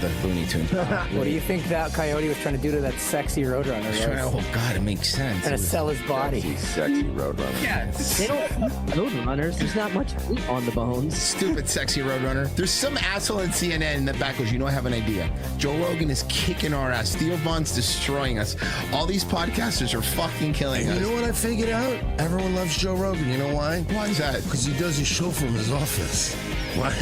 the Looney Tunes. What do you think that coyote was trying to do to that sexy roadrunner? Oh God, it makes sense. Trying to sell his body. Sexy roadrunner. Yeah, They don't roadrunners. There's not much meat on the bones. stupid sexy roadrunner. There's some asshole in CNN in the back goes, you know, I have an idea. Joe Rogan is kicking our ass. Theo Von's destroying us. All these podcasters are fucking killing us. You know what I figured out? Everyone loves Joe Rogan. You know why? Why is that? Because he does his show from his office. What?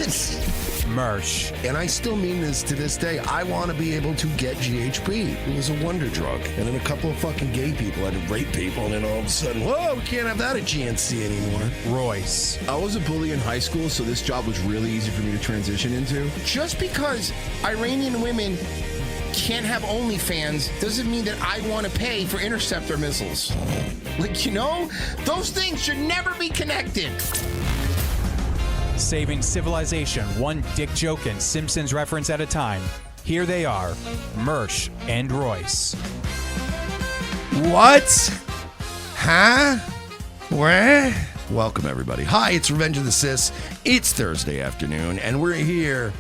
Mersh. And I still mean this to this day. I want to be able to get GHB. It was a wonder drug. And then a couple of fucking gay people had to rape people, and then all of a sudden, whoa, we can't have that at GNC anymore. Royce. I was a bully in high school, so this job was really easy for me to transition into. Just because Iranian women can't have OnlyFans doesn't mean that I want to pay for interceptor missiles. Like, you know, those things should never be connected. Saving civilization one dick joke and Simpsons reference at a time. Here they are, Mersh and Royce. What? Huh? Where? Welcome, everybody. Hi, it's Revenge of the Sis. It's Thursday afternoon, and we're here,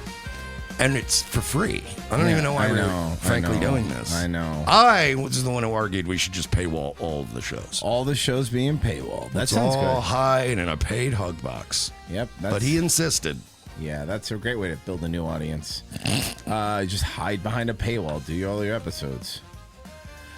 and it's for free. I don't even know why we're frankly doing this. I know. I was the one who argued we should just paywall all of the shows. All the shows being paywall. That It's sounds all good. hide in a paid hug box. Yep. But he insisted. Yeah, that's a great way to build a new audience. Just hide behind a paywall. Do all your episodes.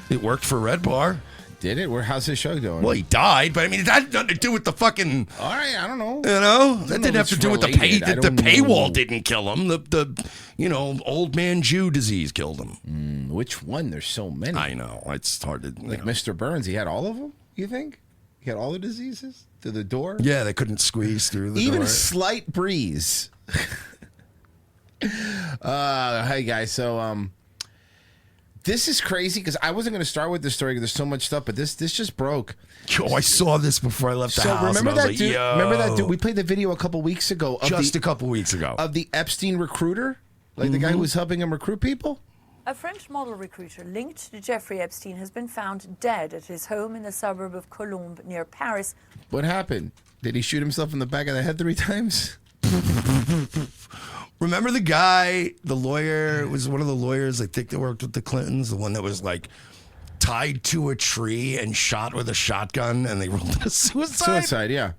It worked for Red Bar. Did it? How's the show going? Well, he died, but I mean, that had nothing to do with the fucking. All right, I don't know. You know, that know didn't if have to it's do with the related. I the don't paywall know. didn't kill him. The old man Jew disease killed him. Which one? There's so many. I know. It's hard to Like Mr. Burns, he had all of them, you think? He had all the diseases? Through the door? Yeah, they couldn't squeeze through the Even door. a slight breeze. Hey guys, so this is crazy because I wasn't going to start with this story because there's so much stuff, but this just broke. Yo, I saw this before I left the So house. remember and I that was dude? like, Yo. Remember that dude? We played the video a couple weeks ago of Just the, a couple weeks ago. of the Epstein recruiter, like the guy who was helping him recruit people. A French model recruiter linked to Jeffrey Epstein has been found dead at his home in the suburb of Colombes near Paris. What happened? Did he shoot himself in the back of the head 3 times? Remember the guy, the lawyer, it was one of the lawyers, I think, that worked with the Clintons, the one that was like tied to a tree and shot with a shotgun, and they ruled it a suicide? Suicide, yeah.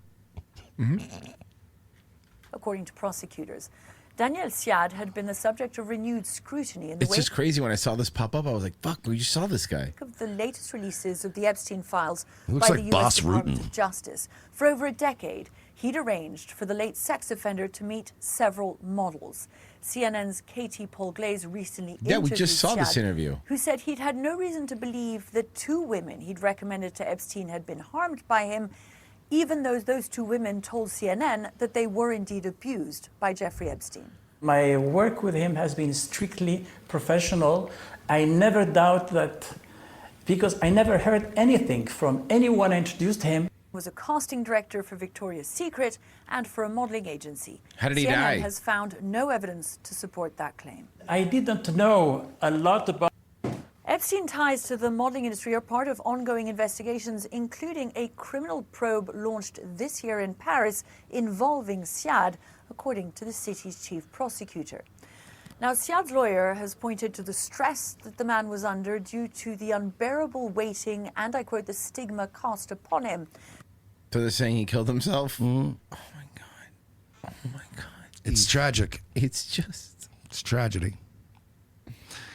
According to prosecutors, Daniel Siad had been the subject of renewed scrutiny in the It's wake just crazy when I saw this pop up. I was like, fuck, we just saw this guy. of the latest releases of the Epstein files looks by like the Boss U.S. Department Rutan. of Justice. For over a decade, he'd arranged for the late sex offender to meet several models. CNN's Katie Paul Glaze recently Yeah, we just saw this Siad, interview. who said he'd had no reason to believe that 2 women he'd recommended to Epstein had been harmed by him, even though those 2 women told CNN that they were indeed abused by Jeffrey Epstein. My work with him has been strictly professional. I never doubt that because I never heard anything from anyone I introduced him. Was a casting director for Victoria's Secret and for a modeling agency. How did he CNN die? has found no evidence to support that claim. I didn't know a lot about Epstein ties to the modeling industry are part of ongoing investigations, including a criminal probe launched this year in Paris involving Siad, according to the city's chief prosecutor. Now, Siad's lawyer has pointed to the stress that the man was under due to the unbearable waiting and, I quote, the stigma cast upon him. So they're saying he killed himself? Oh my God. Oh my God. It's tragic. It's just. It's tragedy.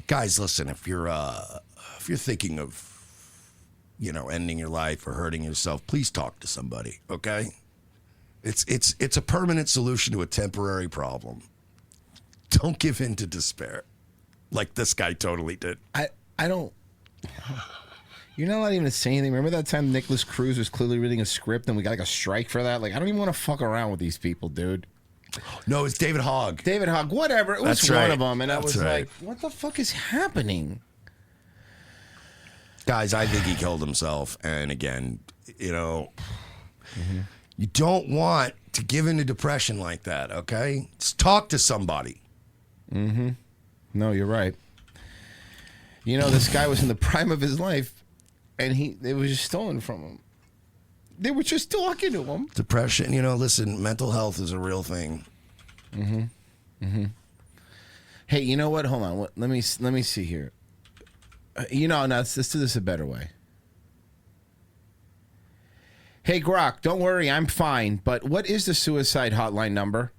Guys, listen, if you're thinking of, ending your life or hurting yourself, please talk to somebody, okay? It's a permanent solution to a temporary problem. Don't give in to despair, like this guy totally did. I don't. You're not allowed even to say anything. Remember that time Nicholas Cruz was clearly reading a script and we got like a strike for that? Like, I don't even want to fuck around with these people, dude. No, it's David Hogg. David Hogg, whatever. It was That's one right. of them. And I That's was right. like, what the fuck is happening? Guys, I think he killed himself. And again, you don't want to give into depression like that, okay? Just talk to somebody. No, you're right. This guy was in the prime of his life and it was just stolen from him. They were just talking to him. Depression, listen, mental health is a real thing. Hey, you know what? Hold on. Let me see here. No, let's do this a better way. Hey, Grok, don't worry, I'm fine. But what is the suicide hotline number?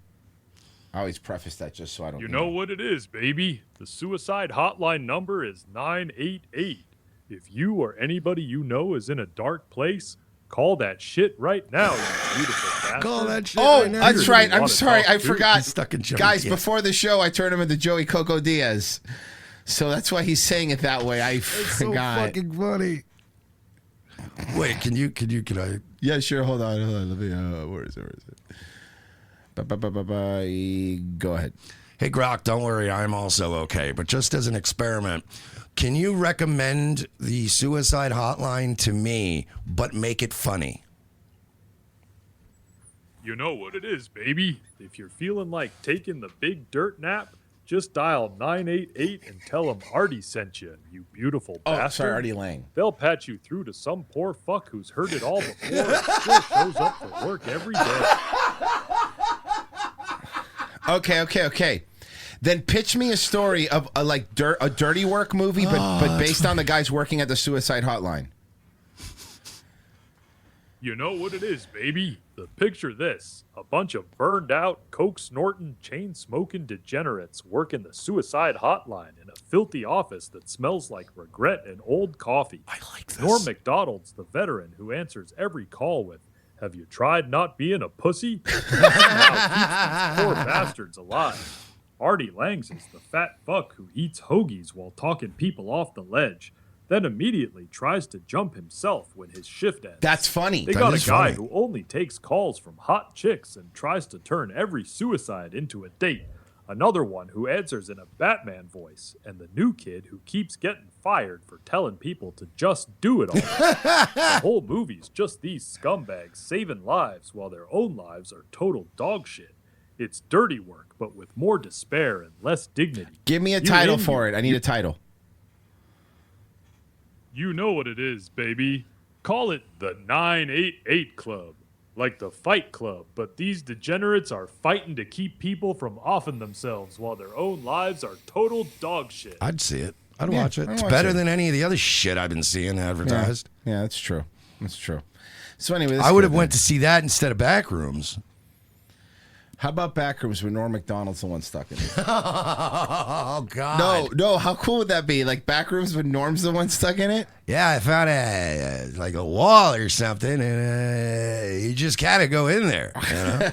I always preface that just so I don't. You know what it is, baby. The suicide hotline number is 988. If you or anybody you know is in a dark place, call that shit right now, you beautiful bastard. Call that shit Oh, right now. that's right. I'm sorry. I forgot. He's stuck in Joey Guys, Diaz. before the show, I turned him into Joey Coco Diaz. So that's why he's saying it that way. I It's so forgot. fucking funny. Wait, can I? Yeah, sure. Hold on. Let me. Where is it? Go ahead. Hey, Grok, don't worry, I'm also okay. But just as an experiment, can you recommend the suicide hotline to me, but make it funny? You know what it is, baby. If you're feeling like taking the big dirt nap, just dial 988 and tell them Artie sent you, you beautiful bastard. Oh, sorry, Artie Lang. They'll patch you through to some poor fuck who's heard it all before and still shows up for work every day. Okay. Then pitch me a story of a dirty work movie, but based on the guys working at the suicide hotline. You know what it is, baby. Picture this. A bunch of burned out, coke-snorting, chain-smoking degenerates work in the suicide hotline in a filthy office that smells like regret and old coffee. I like this. Norm MacDonald's the veteran who answers every call with, "Have you tried not being a pussy?" Now keeps these poor bastards alive. Artie Langs is the fat fuck who eats hoagies while talking people off the ledge, then immediately tries to jump himself when his shift ends. That's funny. They That got a is guy funny. who only takes calls from hot chicks and tries to turn every suicide into a date. Another one who answers in a Batman voice, and the new kid who keeps getting fired for telling people to just do it all. The whole movie's just these scumbags saving lives while their own lives are total dog shit. It's dirty work, but with more despair and less dignity. Give me a You title in for you- it. I need a title. You know what it is, baby. Call it the 988 Club. Like the Fight Club, but these degenerates are fighting to keep people from offing themselves while their own lives are total dog shit. I'd see it. I'd Yeah, watch it. I'd It's watch better it. than any of the other shit I've been seeing advertised. Yeah, that's true. That's true. So anyway, I would have went to see that instead of Backrooms. How about Backrooms with Norm Macdonald's the one stuck in it? Oh God! No. How cool would that be? Like Backrooms with Norm's the one stuck in it? Yeah, I found a wall or something, and you just gotta go in there. You know?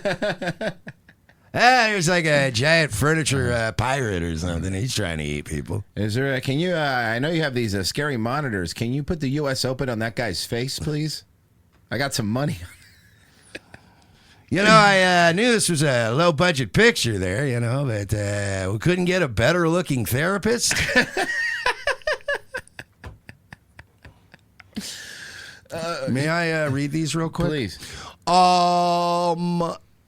There's like a giant furniture pirate or something. He's trying to eat people. Is there? Can you? I know you have these scary monitors. Can you put the U.S. Open on that guy's face, please? I got some money. You know, I knew this was a low-budget picture there, you know, but we couldn't get a better-looking therapist. May I read these real quick? Please.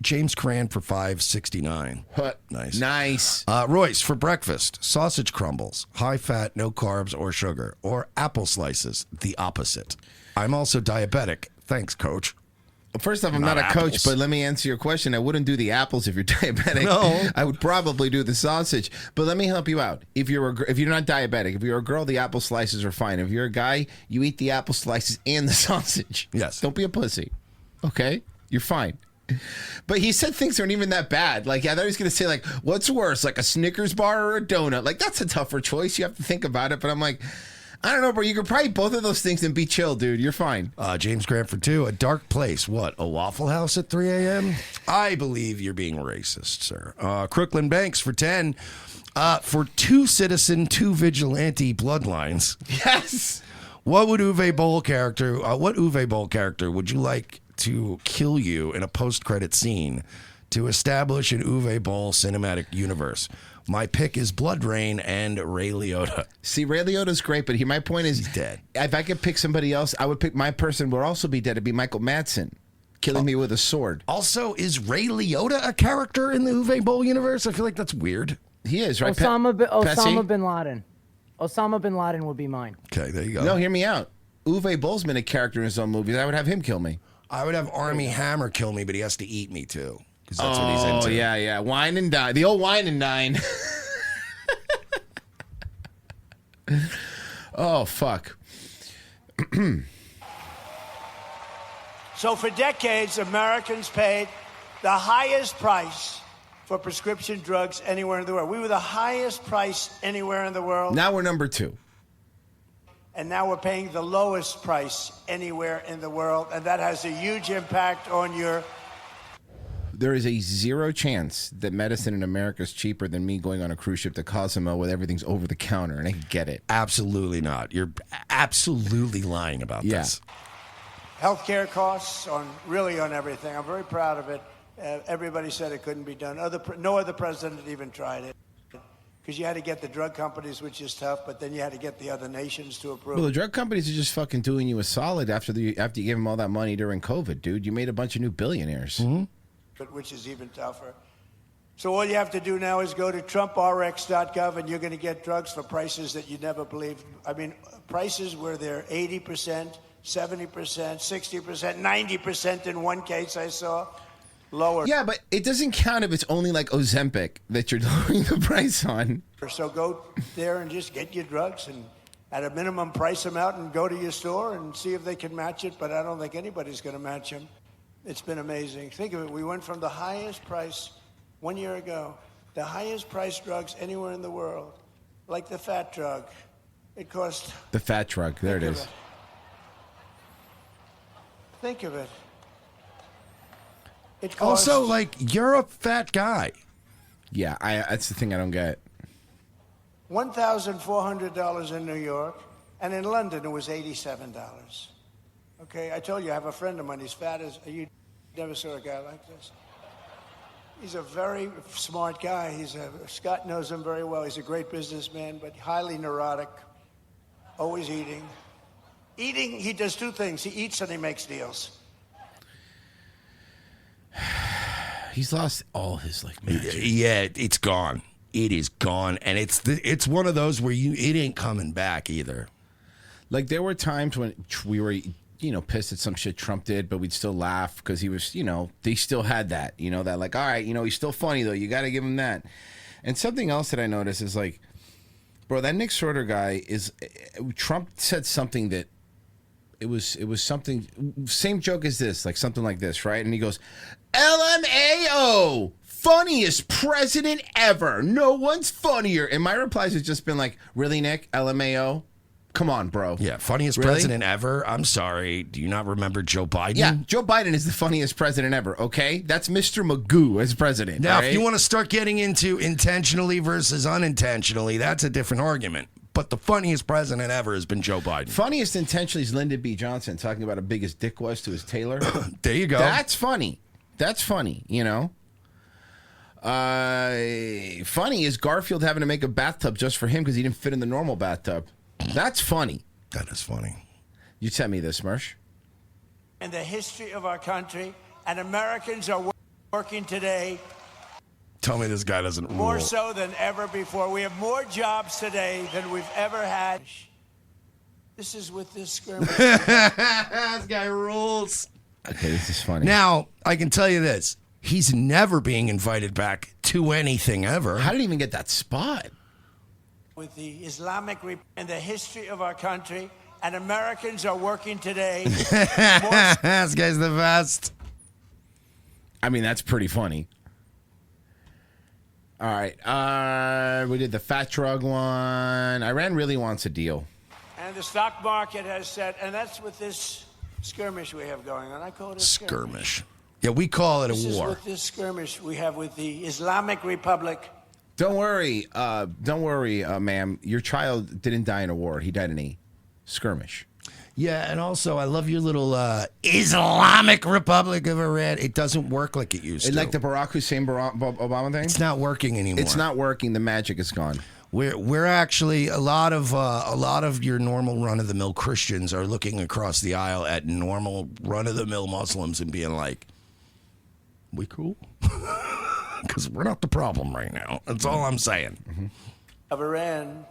James Cran for $5.69. Nice. Nice. Royce for breakfast, sausage crumbles, high fat, no carbs or sugar, or apple slices, the opposite. I'm also diabetic. Thanks, coach. First off, I'm Not not a coach, apples. but let me answer your question. I wouldn't do the apples if you're diabetic. No. I would probably do the sausage. But let me help you out. If you're not diabetic, if you're a girl, the apple slices are fine. If you're a guy, you eat the apple slices and the sausage. Yes. Don't be a pussy. Okay? You're fine. But he said things aren't even that bad. Like, I thought he was going to say, like, what's worse, like a Snickers bar or a donut? Like, that's a tougher choice. You have to think about it. But I'm like, I don't know, bro. You could probably both of those things and be chill, dude. You're fine. James Grant for 2, a dark place. What, a Waffle House at 3 a.m.? I believe you're being racist, sir. Crooklyn Banks for 10, for 2 citizen, 2 vigilante bloodlines. Yes. What Uwe Boll character would you like to kill you in a post-credit scene to establish an Uwe Boll cinematic universe? My pick is Blood Rain and Ray Liotta. See, Ray Liotta's great, but my point is, He's dead. If I could pick somebody else, I would pick my person would also be dead. It'd be Michael Madsen, killing me with a sword. Also, is Ray Liotta a character in the Uwe Boll universe? I feel like that's weird. He is, right? Osama Pessy? bin Laden. Osama bin Laden would be mine. Okay, there you go. No, hear me out. Uwe Boll's been a character in his own movies. I would have him kill me. I would have Army Hammer kill me, but he has to eat me too, because that's what he's into. Oh, yeah. Wine and dine. The old wine and dine. Oh, fuck. So for decades, Americans paid the highest price for prescription drugs anywhere in the world. We were the highest price anywhere in the world. Now we're number 2. And now we're paying the lowest price anywhere in the world. And that has a huge impact on your... There is a 0 chance that medicine in America is cheaper than me going on a cruise ship to Cozumel where everything's over the counter, and I get it. Absolutely not. You're absolutely lying about this. Healthcare costs really on everything. I'm very proud of it. Everybody said it couldn't be done. No other president even tried it. Because you had to get the drug companies, which is tough, but then you had to get the other nations to approve. Well, the drug companies are just fucking doing you a solid after you gave them all that money during COVID, dude. You made a bunch of new billionaires. Mm-hmm. Which is even tougher. So all you have to do now is go to TrumpRx.gov, and you're going to get drugs for prices that you never believed. I mean, prices where they're 80%, 70%, 60%, 90% in one case I saw. Lower. Yeah, but it doesn't count if it's only like Ozempic that you're lowering the price on. So go there and just get your drugs and at a minimum price them out and go to your store and see if they can match it. But I don't think anybody's going to match them. It's been amazing. Think of it. We went from the highest price 1 year ago, the highest price drugs anywhere in the world, like the fat drug. It cost... The fat drug. There it is. Think of it. It cost... Also, like, you're a fat guy. Yeah, that's the thing I don't get. $1,400 in New York, and in London it was $87. Okay, I told you I have a friend of mine. He's fat as you never saw a guy like this. He's a very smart guy. Scott knows him very well. He's a great businessman, but highly neurotic, always eating. He does 2 things. He eats and he makes deals. He's lost all his magic. Yeah, it's gone. It is gone, and it's one of those where it ain't coming back either. Like there were times when we were, pissed at some shit Trump did, but we'd still laugh because he was, they still had that, that like, all right, he's still funny though. You got to give him that. And something else that I noticed is like, bro, that Nick Sorter guy Trump said something that it was something, same joke as this, like something like this, right? And he goes, LMAO, funniest president ever. No one's funnier. And my replies has just been like, really, Nick? LMAO? Come on, bro. Yeah, funniest president ever. I'm sorry. Do you not remember Joe Biden? Yeah, Joe Biden is the funniest president ever, okay? That's Mr. Magoo as president. Now, right? if you want to start getting into intentionally versus unintentionally, that's a different argument. But the funniest president ever has been Joe Biden. Funniest intentionally is Lyndon B. Johnson talking about how big his dick was to his tailor. There you go. That's funny. That's funny, Funny is Garfield having to make a bathtub just for him because he didn't fit in the normal bathtub. That's funny. That is funny. You sent me this, Mersh. In the history of our country, and Americans are working today. Tell me this guy doesn't rule. More so than ever before. We have more jobs today than we've ever had. This is with this skirmish. This guy rules. Okay, this is funny. Now, I can tell you this. He's never being invited back to anything ever. How did he even get that spot? With the Islamic in the history of our country, and Americans are working today. This guy's the best. I mean, that's pretty funny. All right. We did the fat drug one. Iran really wants a deal. And the stock market has said, and that's with this skirmish we have going on. I call it a skirmish. Yeah, we call it a war. This is with this skirmish we have with the Islamic Republic. Don't worry, ma'am. Your child didn't die in a war. He died in a skirmish. Yeah, and also I love your little Islamic Republic of Iran. It doesn't work like it used to. Like the Barack Hussein Obama thing? It's not working anymore. It's not working. The magic is gone. We're actually a lot of your normal run of the mill Christians are looking across the aisle at normal run of the mill Muslims and being like, "We cool." Because we're not the problem right now. That's all I'm saying. Mm-hmm. Of Iran,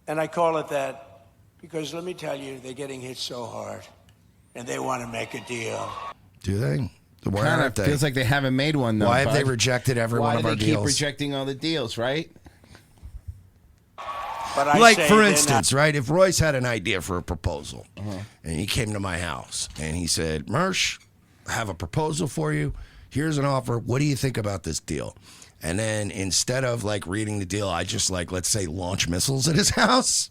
and I call it that because let me tell you, they're getting hit so hard, and they want to make a deal. Do they? Why kind aren't of they? feels like they haven't made one, though. Why have they rejected every one of our deals? Why do they keep rejecting all the deals, right? But I like, say for they're instance, right? If Royce had an idea for a proposal and he came to my house and he said, Mersh, I have a proposal for you. Here's an offer. What do you think about this deal? And then instead of like reading the deal, I just like, let's say, launch missiles at his house.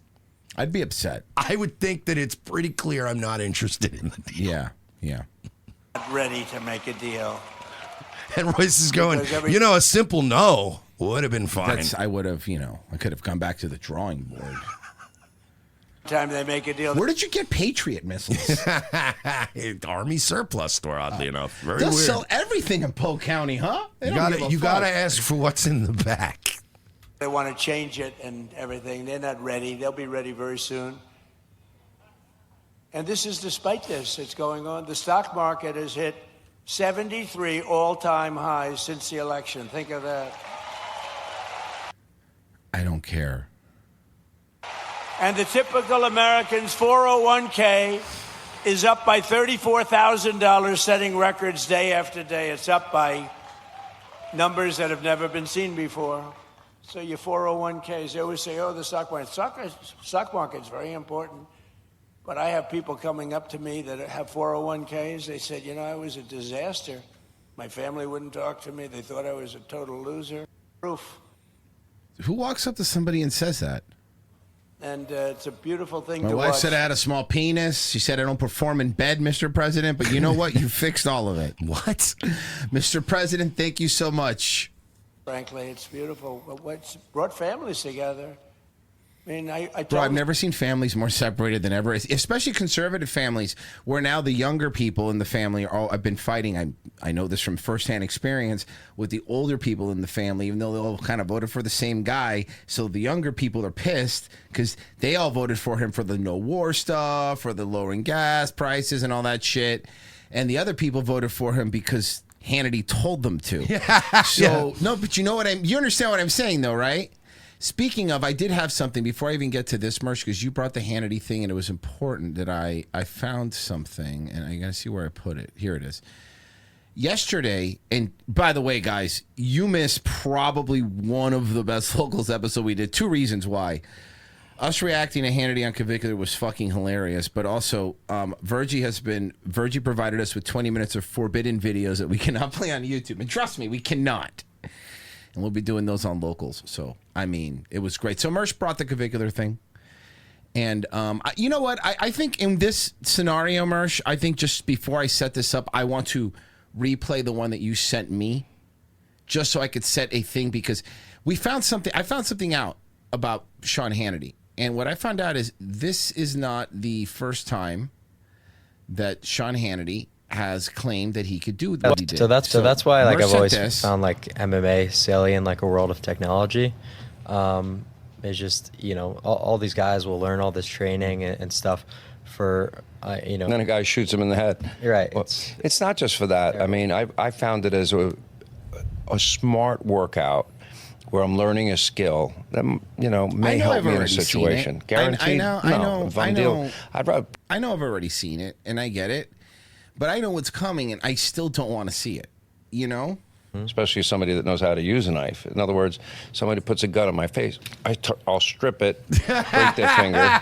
I'd be upset. I would think that it's pretty clear I'm not interested in the deal. Yeah. not ready to make a deal. And Royce is going, a simple no would have been fine. I would have, I could have gone back to the drawing board. Time they make a deal. Where did you get Patriot missiles? Army surplus store, oddly enough. Very They'll weird. sell everything in Polk County, huh? You gotta ask for what's in the back. They want to change it and everything. They're not ready. They'll be ready very soon. And this is despite this. It's going on. The stock market has hit 73 all-time highs since the election. Think of that. I don't care. And the typical American's 401k is up by $34,000, setting records day after day. It's up by numbers that have never been seen before. So your 401ks, they always say, the stock market. Stock market's very important. But I have people coming up to me that have 401ks. They said, I was a disaster. My family wouldn't talk to me. They thought I was a total loser. Proof. Who walks up to somebody and says that? And it's a beautiful thing My to wife watch. said I had a small penis. She said I don't perform in bed, Mr. President. But you know what? You fixed all of it. What? Mr. President, thank you so much. Frankly, it's beautiful. What's brought families together. I mean, I told Bro, I've never seen families more separated than ever, especially conservative families, where now the younger people in the family are all, I've been fighting, I know this from firsthand experience, with the older people in the family, even though they all kind of voted for the same guy. So the younger people are pissed because they all voted for him for the no war stuff, for the lowering gas prices and all that shit. And the other people voted for him because Hannity told them to. No, but you understand what I'm saying though, right? Speaking of, I did have something before I even get to this, Mersh, because you brought the Hannity thing, and it was important that I found something, and I got to see where I put it. Here it is. Yesterday, and by the way, guys, you missed probably one of the best Locals episode we did. Two reasons why. Us reacting to Hannity on Convicted was fucking hilarious, but also Virgie provided us with 20 minutes of forbidden videos that we cannot play on YouTube. And trust me, we cannot. And we'll be doing those on Locals. So, it was great. So Mersh brought the Convicular thing. And you know what? I think in this scenario, Mersh, I think just before I set this up, I want to replay the one that you sent me just so I could set a thing because I found something out about Sean Hannity. And what I found out is this is not the first time that Sean Hannity has claimed that he could do what he did. So that's why I've always found MMA silly in a world of technology. It's just all these guys will learn all this training and stuff for And then a guy shoots him in the head. You're right. Well, it's not just for that. I found it as a smart workout where I'm learning a skill that may help me in a situation. Guaranteed. I know I've already seen it, and I get it. But I know what's coming, and I still don't want to see it, Especially somebody that knows how to use a knife. In other words, somebody puts a gun on my face, I'll strip it, break their finger,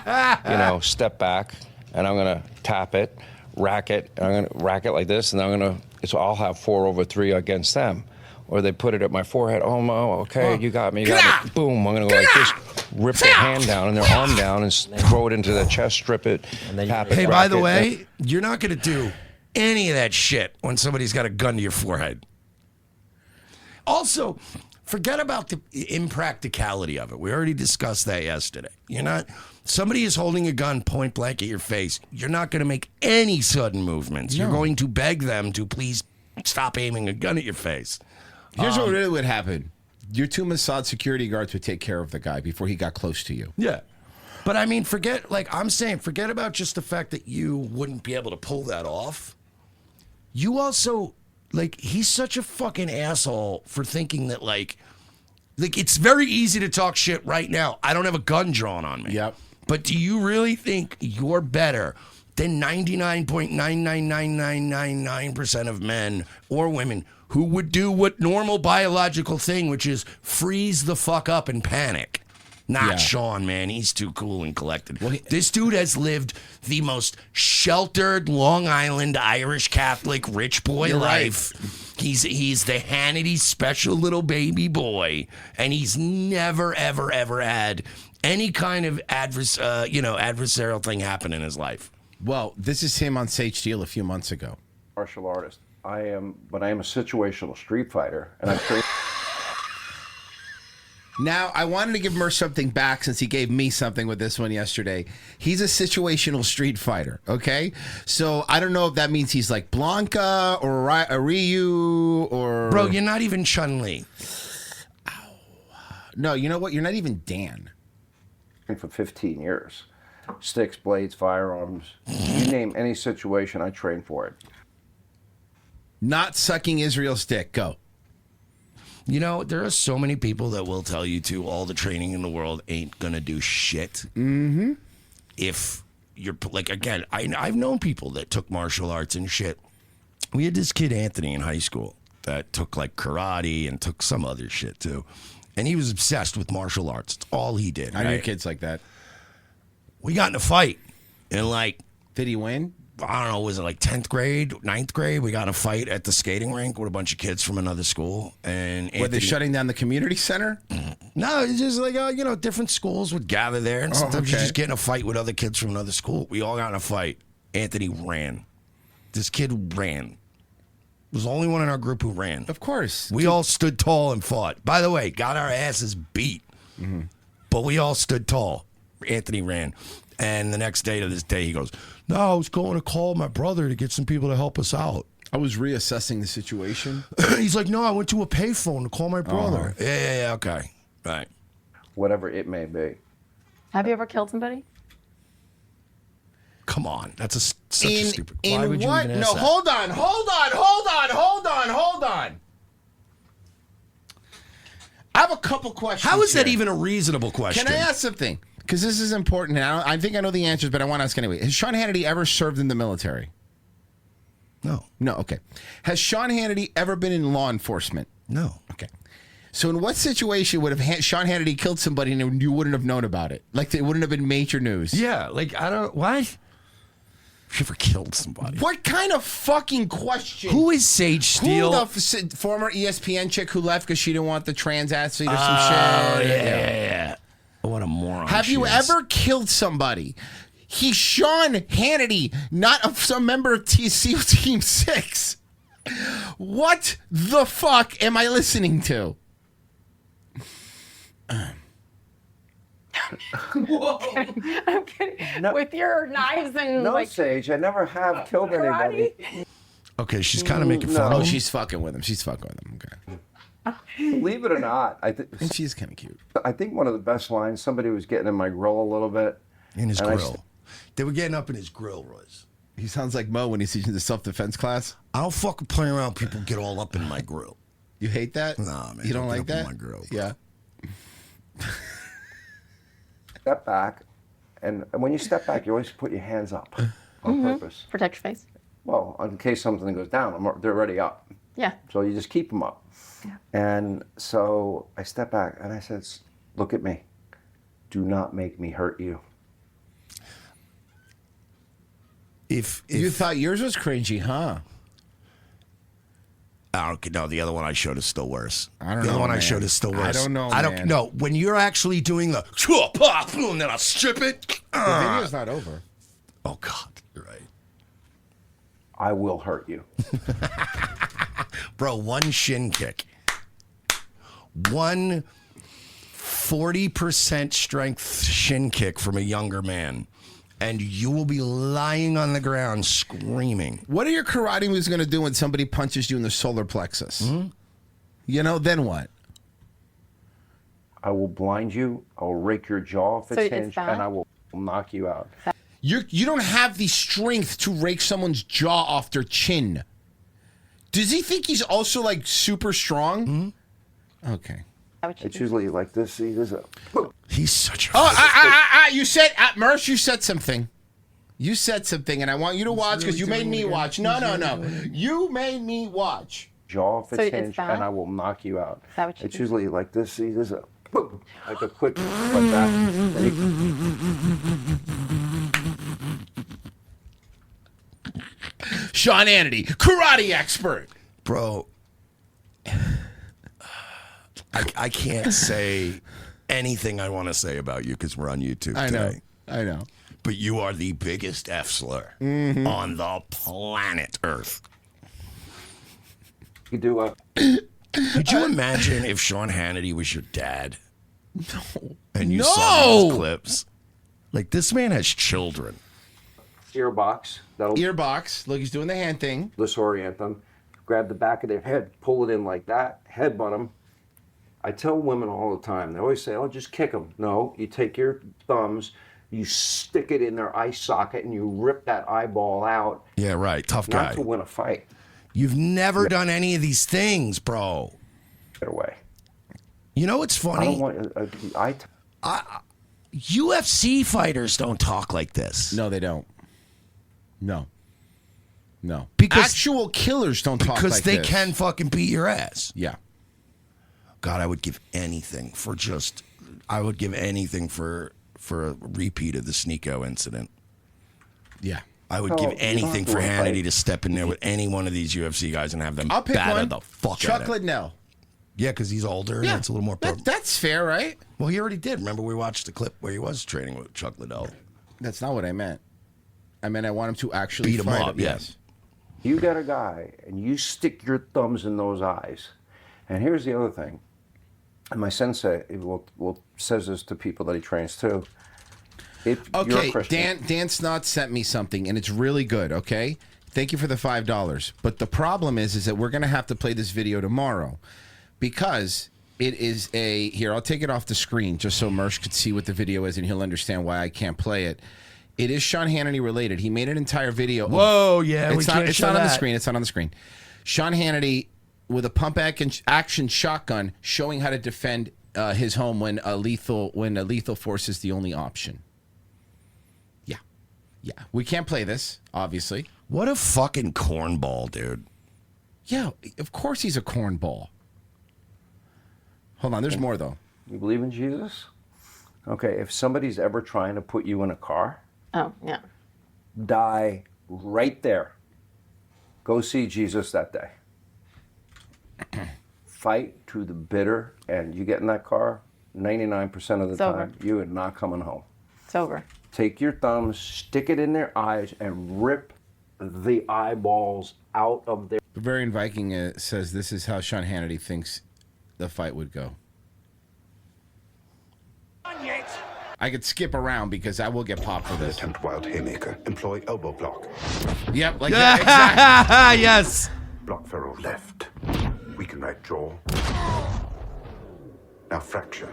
step back, and I'm going to tap it, rack it, and I'm going to rack it like this, and I'll have 4 over 3 against them. Or they put it at my forehead, okay, you got me, boom, I'm going to go like this, rip their hand down and their arm down and throw it into their chest, strip it, tap it, Hey, rack by the it. way, you're not going to do any of that shit when somebody's got a gun to your forehead. Also, forget about the impracticality of it. We already discussed that yesterday. Somebody is holding a gun point blank at your face. You're not going to make any sudden movements. No. You're going to beg them to please stop aiming a gun at your face. Here's what really would happen. Your 2 Mossad security guards would take care of the guy before he got close to you. Yeah. But forget about just the fact that you wouldn't be able to pull that off. You also, he's such a fucking asshole for thinking that, it's very easy to talk shit right now. I don't have a gun drawn on me. Yep. But do you really think you're better than 99.99999% of men or women who would do what normal biological thing, which is freeze the fuck up and panic? Not Yeah. Sean, man. He's too cool and collected. This dude has lived the most sheltered Long Island Irish Catholic rich boy You're right. life. He's the Hannity special little baby boy, and he's never ever ever had any kind of adversarial thing happen in his life. Well, this is him on Sage Steele a few months ago. Martial artist. I am a situational street fighter, and I'm trained. Now, I wanted to give Mersh something back since he gave me something with this one yesterday. He's a situational street fighter, okay? So I don't know if that means he's like Blanca or Ryu or... Bro, you're not even Chun-Li. No, you know what? You're not even Dan. For 15 years. Sticks, blades, firearms. You name any situation, I train for it. Not sucking Israel's dick. Go. You know, there are so many people that will tell you to all the training in the world ain't gonna do shit. Mm-hmm. If you're like, again, I've known people that took martial arts and shit. We had this kid, Anthony, in high school that took like karate and took some other shit too. And he was obsessed with martial arts. It's all he did. I knew right? kids like that. We got in a fight. And like, did he win? I don't know, was it like 10th grade, 9th grade? We got in a fight at the skating rink with a bunch of kids from another school. And Were they shutting down the community center? No, it's just like, different schools would gather there. And sometimes you just get in a fight with other kids from another school. We all got in a fight. Anthony ran. This kid ran. Was the only one in our group who ran. Of course. We all stood tall and fought. By the way, got our asses beat. Mm-hmm. But we all stood tall. Anthony ran. And the next day to this day, he goes, no, I was going to call my brother to get some people to help us out. I was reassessing the situation. He's like, no, I went to a payphone to call my brother. Yeah, okay. Right. Whatever it may be. Have you ever killed somebody? Come on. That's such a stupid... Why In would you what? even No, ask that? hold on. I have a couple questions. How is that here. even a reasonable question? Can I ask something? Because this is important. And I think I know the answers, but I want to ask anyway. Has Sean Hannity ever served in the military? No. No, okay. Has Sean Hannity ever been in law enforcement? No. Okay. So in what situation would have Sean Hannity killed somebody and you wouldn't have known about it? Like it wouldn't have been major news? Yeah, like, I don't... What? You ever killed somebody? What kind of fucking question? Who is Sage Steele? Who the former ESPN chick who left because she didn't want the trans athlete or some shit? Yeah. What a moron. Have she you is. ever killed somebody? He's Sean Hannity, not some member of SEAL Team 6. What the fuck am I listening to? I'm kidding. With your knives and No, like Sage, I never have killed anybody. Okay, she's kind of making fun Oh, of him. she's fucking with him. She's fucking with him. Okay. Believe it or not, And she's kind of cute. I think one of the best lines, somebody was getting in my grill a little bit. In his and grill. They were getting up in his grill, Royce. He sounds like Mo when he's teaching the self-defense class. I don't fucking play around. People get all up in my grill. You hate that? Nah, man. You don't get like up in that? my grill, bro. Yeah. Step back, and when you step back, you always put your hands up on purpose. protect your face. Well, in case something goes down, they're already up. Yeah. So you just keep them up. Yeah. And so I stepped back and I said, look at me. Do not make me hurt you. If You thought yours was cringy, huh? I don't know. The other one I showed is still worse. I don't The other know, one I man. showed is still I worse. don't know, I don't man. know. When you're actually doing the chop, pop, and then I'll strip it. The video's not over. Oh God, you're right, I will hurt you. bro. One shin kick, one 40% strength shin kick from a younger man, and you will be lying on the ground screaming. What are your karate moves going to do when somebody punches you in the solar plexus? Mm-hmm. You know, then what? I will blind you. I will rake your jaw if So it's it's hinged, that? and I will knock you out. You don't have the strength to rake someone's jaw off their chin. Does he think he's also like super strong? Mm-hmm. Okay. It's usually like this. See, there's a. He's such a. Oh, you said, Mersh, you said something. You said something, and I want you to watch because you made me watch. No. You made me watch. Jaw if So it's it's hinged, that? and I will knock you out. Is that what you It's do? usually like this. See, there's a. boom, like a quick like that. Sean Hannity, karate expert. Bro, I can't say anything I want to say about you because we're on YouTube today. I know. But you are the biggest F slur on the planet Earth. You do a. Could you imagine if Sean Hannity was your dad? No. And you saw these clips? Like, this man has children. Earbox. Earbox. Look, he's doing the hand thing. Disorient them. Grab the back of their head, pull it in like that, headbutt them. I tell women all the time, they always say, oh, just kick them. No, you take your thumbs, you stick it in their eye socket, and you rip that eyeball out. Yeah, right. Tough guy. Not to win a fight. You've never done any of these things, bro. Get away. You know what's funny? I don't want, UFC fighters don't talk like this. No, they don't. No. Because actual killers don't talk like this. Because they can fucking beat your ass. Yeah. God, I would give anything for I would give anything for a repeat of the Sneeko incident. Yeah. I would give anything for Hannity to step in there with any one of these UFC guys and have them I'll pick batter one. the fuck Chuck out of him. Liddell. Yeah, because he's older and it's a little more... That's fair, right? Well, he already did. Remember, we watched the clip where he was training with Chuck Liddell. That's not what I meant. I meant I want him to actually beat him fight up, yes. You got a guy, and you stick your thumbs in those eyes. And here's the other thing. And my sensei says this to people that he trains too. If you're a Okay, Christian, Dan Snott sent me something, and it's really good, okay? Thank you for the $5. But the problem is that we're going to have to play this video tomorrow because it is a... Here, I'll take it off the screen just so Mersh could see what the video is and he'll understand why I can't play it. It is Sean Hannity related. He made an entire video. Whoa, yeah, it's not on the screen. It's not on the screen. Sean Hannity with a pump action shotgun showing how to defend his home when a lethal force is the only option. Yeah, we can't play this, obviously. What a fucking cornball, dude. Yeah, of course he's a cornball. Hold on, there's more, though. you believe in Jesus? Okay, if somebody's ever trying to put you in a car, Oh, yeah. die right there. Go see Jesus that day. Fight to the bitter, and you get in that car, 99% of the It's over. time, you are not coming home. It's over. Take your thumbs, stick it in their eyes, and rip the eyeballs out of their... Bavarian Viking says this is how Sean Hannity thinks the fight would go. I could skip around because I will get popped for this. Attempt wild haymaker. Employ elbow block. Yep, like that. Exactly. Yes. Block ferrule left. Weaken right jaw. Now fracture.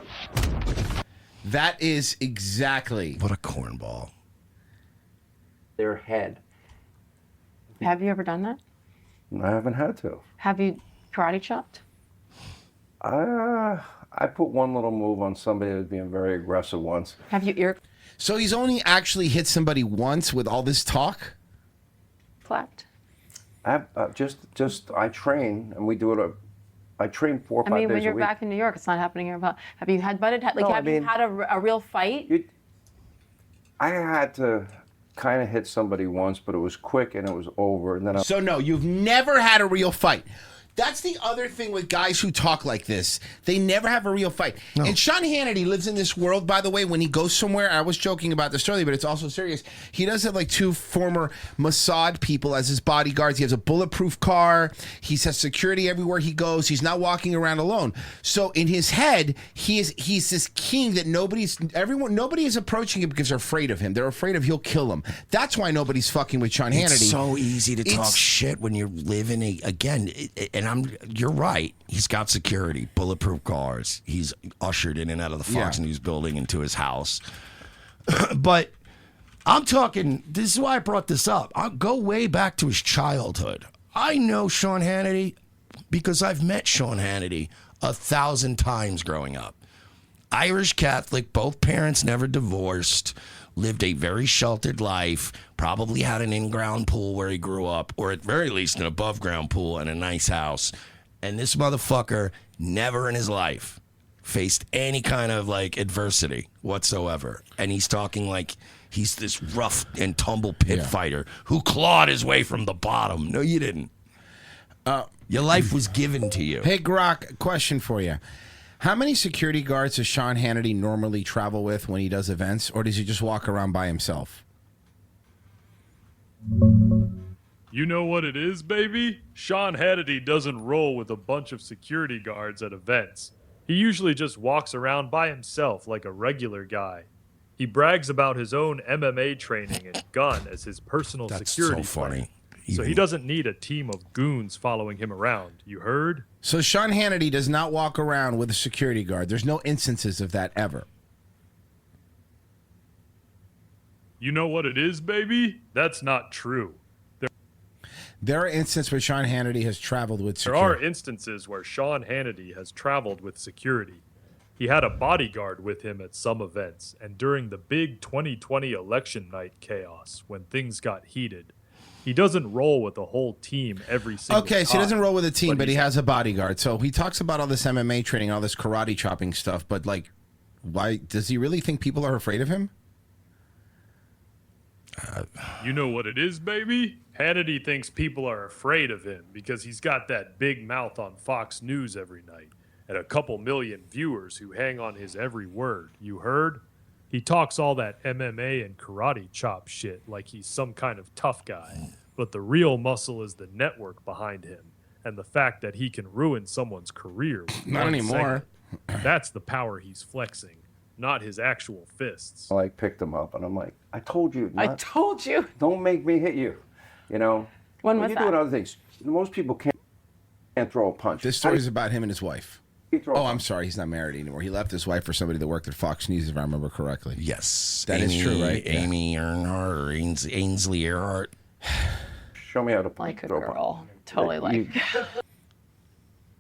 That is exactly. What a cornball. their head. Have you ever done that? I haven't had to. Have you karate chopped? I put one little move on somebody that was being very aggressive once. Have you ear So he's only actually hit somebody once with all this talk? clapped? I I train and we do it. I train 4 or 5 days a week. when you're back in New York, it's not happening here. Have you had butted head? Like, No, have you had a real fight? I had to kind of hit somebody once, but it was quick and it was over. And then So no, you've never had a real fight. That's the other thing with guys who talk like this. They never have a real fight. No. And Sean Hannity lives in this world, by the way, when he goes somewhere. I was joking about this earlier, but it's also serious. He does have like 2 former Mossad people as his bodyguards. He has a bulletproof car. He has security everywhere he goes. He's not walking around alone. So in his head, he's this king that nobody is approaching him because they're afraid of him. They're afraid of he'll kill them. That's why nobody's fucking with Sean Hannity. It's so easy to talk shit when you live in you're right. He's got security, bulletproof cars. He's ushered in and out of the Fox News building into his house. But I'm talking, this is why I brought this up. I'll go way back to his childhood. I know Sean Hannity because I've met Sean Hannity 1,000 times growing up. Irish Catholic, both parents never divorced, lived a very sheltered life, probably had an in-ground pool where he grew up, or at very least an above-ground pool and a nice house. And this motherfucker, never in his life faced any kind of like adversity whatsoever. And he's talking like he's this rough and tumble pit fighter who clawed his way from the bottom. No, you didn't. Your life was given to you. Hey, Grok, question for you. How many security guards does Sean Hannity normally travel with when he does events, or does he just walk around by himself? You know what it is, baby? Sean Hannity doesn't roll with a bunch of security guards at events. He usually just walks around by himself like a regular guy. He brags about his own MMA training and gun as his personal security so funny. plan. So he doesn't need a team of goons following him around. You heard? So Sean Hannity does not walk around with a security guard. There's no instances of that ever. You know what it is, baby? That's not true. There are instances where Sean Hannity has traveled with There security. are instances where Sean Hannity has traveled with security. He had a bodyguard with him at some events, and during the big 2020 election night chaos, when things got heated, he doesn't roll with a whole team every single Okay, so he time, doesn't roll with a team, but he he's- has a bodyguard. So he talks about all this MMA training, all this karate chopping stuff, but like, why does he really think people are afraid of him? You know what it is, baby? Hannity thinks people are afraid of him because he's got that big mouth on Fox News every night and a couple million viewers who hang on his every word. You heard? He talks all that MMA and karate chop shit like he's some kind of tough guy, but the real muscle is the network behind him and the fact that he can ruin someone's career with Not one anymore. segment. That's the power he's flexing, not his actual fists. I picked him up and I'm like, I told you. I told you. Don't make me hit you. You know, When was you're that? doing other things. Most people can't throw a punch. This story is about him and his wife. Oh, I'm sorry. He's not married anymore. He left his wife for somebody that worked at Fox News, if I remember correctly. Yes. That is true, right? Amy Earnhardt or Ainsley Earhart. Show me how to Like a throw girl. Totally You-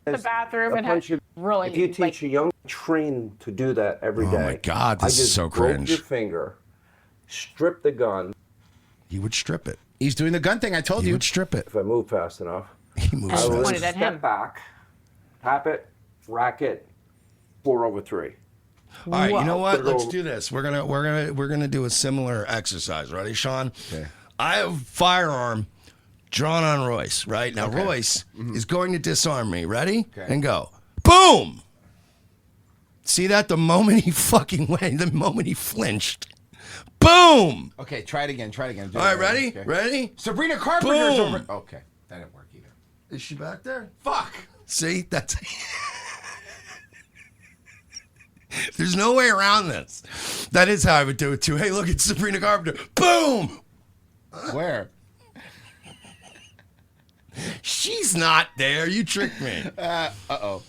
the bathroom a and punch have really If you teach a young train to do that every day, Oh my God, I this is just so broke cringe. your finger, strip the gun. He would strip it. He's doing the gun thing. I told He you. would strip it. If I move fast enough, He moves I fast. would pointed at step him. back, tap it, rack it, 4/3. All right, you know what? Put it Let's over- do this. We're gonna do a similar exercise. Ready, Sean? Okay. I have a firearm drawn on Royce. Right now, Okay. Royce is going to disarm me. Ready? And go. Boom. See that? The moment he fucking went, the moment he flinched. Boom. Okay, try it again. Try it again. Do All it right, again. ready? Okay. Ready? Sabrina Carpenter's Boom. over. Okay, that didn't work either. Is she back there? Fuck. See, that's. There's no way around this. That is how I would do it too. Hey, look, it's Sabrina Carpenter. Boom. Where? She's not there. You tricked me. Uh-oh.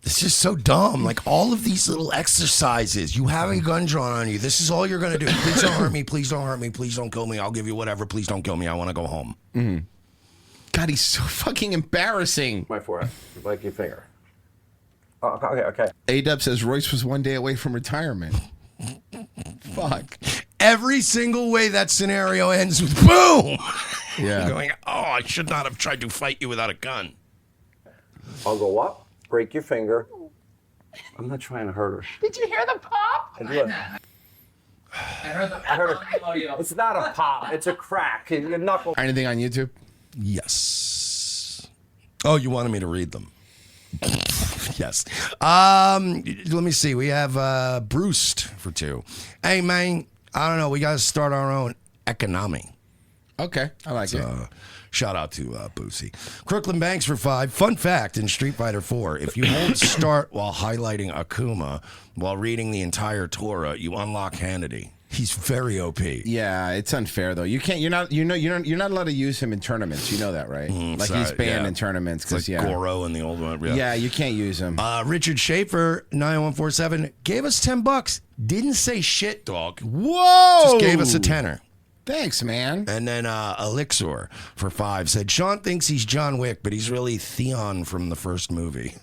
This is so dumb. Like all of these little exercises. You have a gun drawn on you. This is all you're going to do. Please don't hurt me. Please don't hurt me. Please don't kill me. I'll give you whatever. Please don't kill me. I want to go home. Mm-hmm. God, he's so fucking embarrassing. My forehead, like your finger. Oh, okay. A-Dub says Royce was one day away from retirement. Fuck. Every single way that scenario ends with boom. Yeah. Going, oh, I should not have tried to fight you without a gun. I'll go up, break your finger. I'm not trying to hurt her. Did you hear the pop? And look. I heard it. It's not a pop. It's a crack. Your knuckle. Anything on YouTube? Yes. Oh, you wanted me to read them. Yes. Let me see. We have Bruce for 2. Hey, man, I don't know. We got to start our own economy. Okay, I like it. Shout out to Boosie. Crooklyn Banks for 5. Fun fact in Street Fighter 4, if you hold start while highlighting Akuma while reading the entire Torah, you unlock Hannity. He's very OP. Yeah, it's unfair though. You can't. You're not allowed to use him in tournaments. You know that, right? Like he's banned in tournaments It's like because Goro in the old one. Yeah, you can't use him. Richard Schaefer 9147 gave us $10. Didn't say shit, dog. Whoa! Just gave us a tenner. Thanks, man. And then Elixir for 5 said Sean thinks he's John Wick, but he's really Theon from the first movie.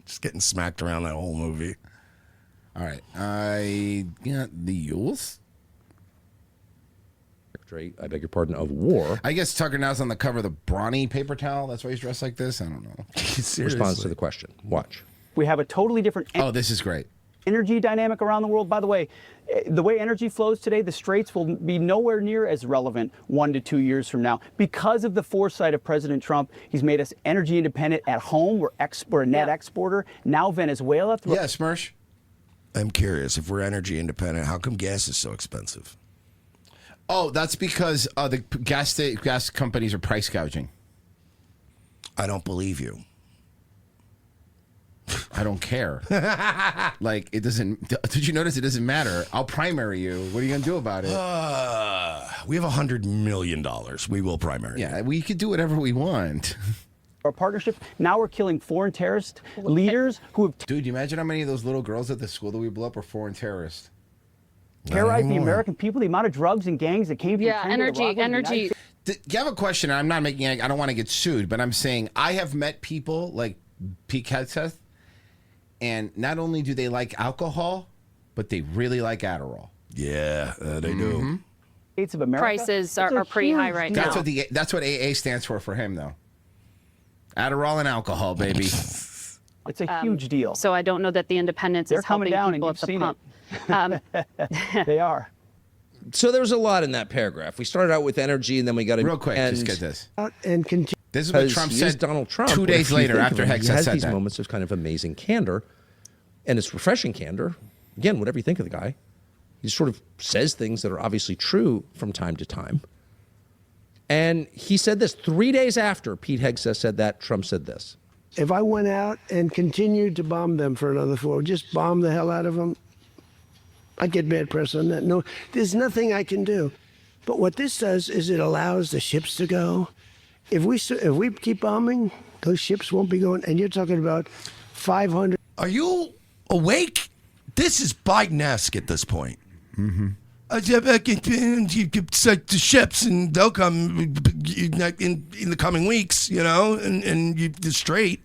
Just getting smacked around that whole movie. All right, I got the Yules. Secretary, I beg your pardon, of War. I guess Tucker now's on the cover of the Brawny paper towel. That's why he's dressed like this. I don't know. Responds to the question. Watch. We have a totally different this is great. energy dynamic around the world. By the way energy flows today, the straits will be nowhere near as relevant 1 to 2 years from now. Because of the foresight of President Trump, he's made us energy independent at home. We're a net exporter. Now Venezuela. Yes, Mersh. I'm curious, if we're energy independent, how come gas is so expensive? Oh, that's because the gas companies are price gouging. I don't believe you. I don't care. Like, it doesn't. Did you notice it doesn't matter? I'll primary you. What are you going to do about it? We have $100 million. We will primary. Yeah, we could do whatever we want. Our partnership. Now we're killing foreign terrorist leaders who have Dude, you imagine how many of those little girls at the school that we blew up are foreign terrorists? terrorized the American people. The amount of drugs and gangs that came from Kenya to energy. You have a question? I'm not making. I don't want to get sued, but I'm saying I have met people like Pete Hegseth, and not only do they like alcohol, but they really like Adderall. Yeah, they do. States of America. Prices are pretty high right now. That's what AA stands for him, though. Adderall and alcohol, baby. It's a huge deal. So I don't know that the independence They're is coming helping down, people and at the pump. They are. So there was a lot in that paragraph. We started out with energy, and then we got real quick. Just get this. And continue. This is what Trump said. Donald Trump 2 days later after Hegseth said that. He has these that. moments of kind of amazing candor, and it's refreshing candor. Again, whatever you think of the guy, he sort of says things that are obviously true from time to time. And he said this 3 days after Pete Hegseth said that. Trump said this. If I went out and continued to bomb them for another 4, just bomb the hell out of them, I'd get bad press on that. No, there's nothing I can do. But what this does is it allows the ships to go. If we keep bombing, those ships won't be going. And you're talking about 500. Are you awake? This is Biden-esque at this point. Mm-hmm. You could set the ships, and they'll come in the coming weeks, and you're straight.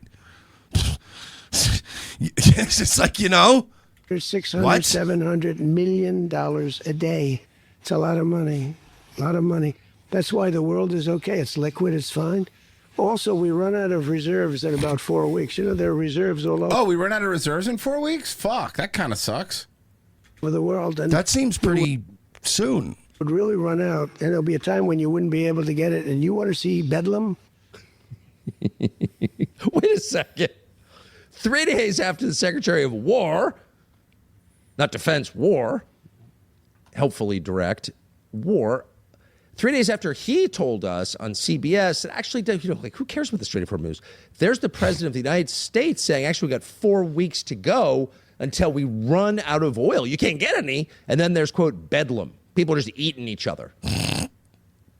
It's just like, $600, What? $700 million a day. It's a lot of money. A lot of money. That's why the world is okay. It's liquid. It's fine. Also, we run out of reserves in about 4 weeks. There are reserves all over. Oh, we run out of reserves in 4 weeks? Fuck, that kind of sucks. For the world. And that seems pretty soon. It would really run out, and there'll be a time when you wouldn't be able to get it. And you want to see Bedlam? Wait a second. 3 days after the Secretary of War, not defense, war, helpfully direct, war, 3 days after he told us on CBS that actually, who cares about the Strait of Hormuz? There's the President of the United States saying, actually, we got 4 weeks to go until we run out of oil. You can't get any. And then there's, quote, bedlam. People are just eating each other.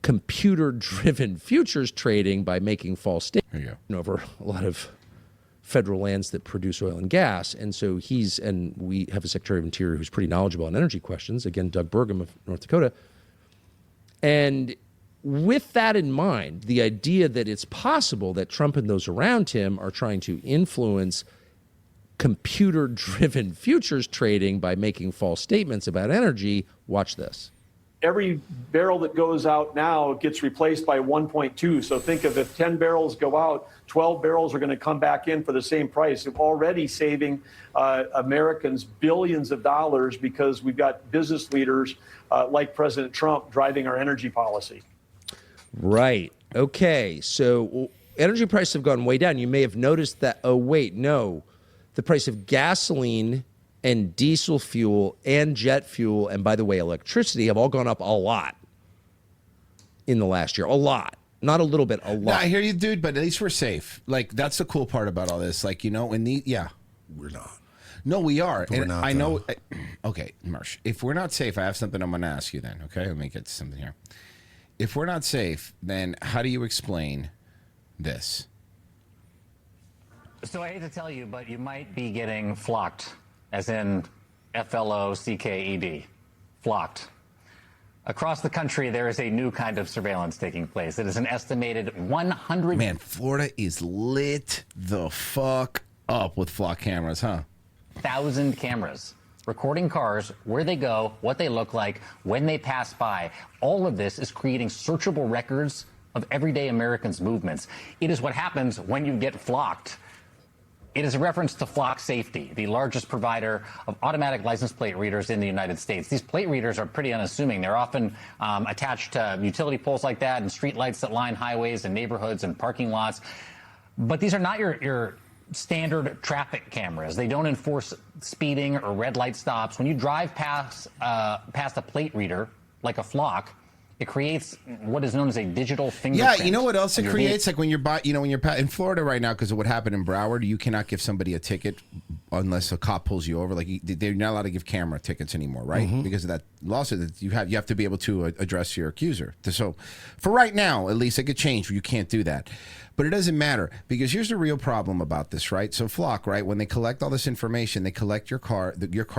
Computer-driven futures trading by making false statements over a lot of federal lands that produce oil and gas. And so and we have a Secretary of Interior who's pretty knowledgeable on energy questions, again, Doug Burgum of North Dakota. And with that in mind, the idea that it's possible that Trump and those around him are trying to influence computer-driven futures trading by making false statements about energy, watch this. Every barrel that goes out now gets replaced by 1.2. So think of if 10 barrels go out, 12 barrels are going to come back in for the same price. We're already saving Americans billions of dollars because we've got business leaders like President Trump driving our energy policy. Right. Okay. So energy prices have gone way down. You may have noticed that. Oh, wait, no. The price of gasoline and diesel fuel and jet fuel, and by the way, electricity, have all gone up a lot in the last year. A lot. Not a little bit, a lot. No, I hear you, dude, but at least we're safe. Like, that's the cool part about all this. Like, we're not. No, we are. But we're not, I know. Okay, Marsh, if we're not safe, I have something I'm going to ask you then. Okay, let me get to something here. If we're not safe, then how do you explain this? So I hate to tell you, but you might be getting flocked, as in FLOCKED, flocked. Across the country, there is a new kind of surveillance taking place. It is an estimated 100... Man, Florida is lit the fuck up with flock cameras, huh? 1,000 cameras recording cars, where they go, what they look like, when they pass by. All of this is creating searchable records of everyday Americans' movements. It is what happens when you get flocked. It is a reference to Flock Safety, the largest provider of automatic license plate readers in the United States. These plate readers are pretty unassuming. They're often attached to utility poles like that and street lights that line highways and neighborhoods and parking lots. But these are not your standard traffic cameras. They don't enforce speeding or red light stops. When you drive past a plate reader, like a Flock, it creates what is known as a digital fingerprint. Yeah, you know what else it creates? Like when you're in Florida right now, because of what happened in Broward, you cannot give somebody a ticket unless a cop pulls you over. Like they're not allowed to give camera tickets anymore, right? Mm-hmm. Because of that lawsuit that you have to be able to address your accuser. So for right now, at least, it could change. You can't do that. But it doesn't matter, because here's the real problem about this, right? So Flock, right, when they collect all this information, they collect your car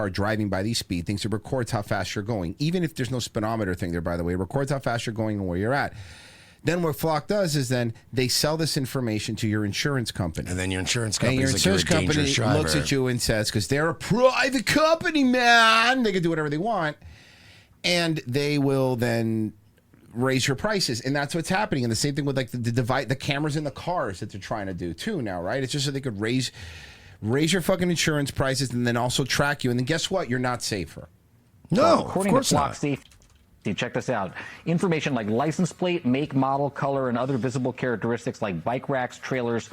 driving by these speed things. It records how fast you're going. Even if there's no speedometer thing there, by the way, it records how fast you're going and where you're at. Then what Flock does is then they sell this information to your insurance company. And then your insurance company looks at you and says, because they're a private company, man, they can do whatever they want. And they will then raise your prices, and that's what's happening. And the same thing with like the cameras in the cars that they're trying to do too now, right? It's just so they could raise your fucking insurance prices and then also track you. And then guess what? You're not safer. No, according to Flock Safety, check this out. Information like license plate, make, model, color, and other visible characteristics like bike racks, trailers,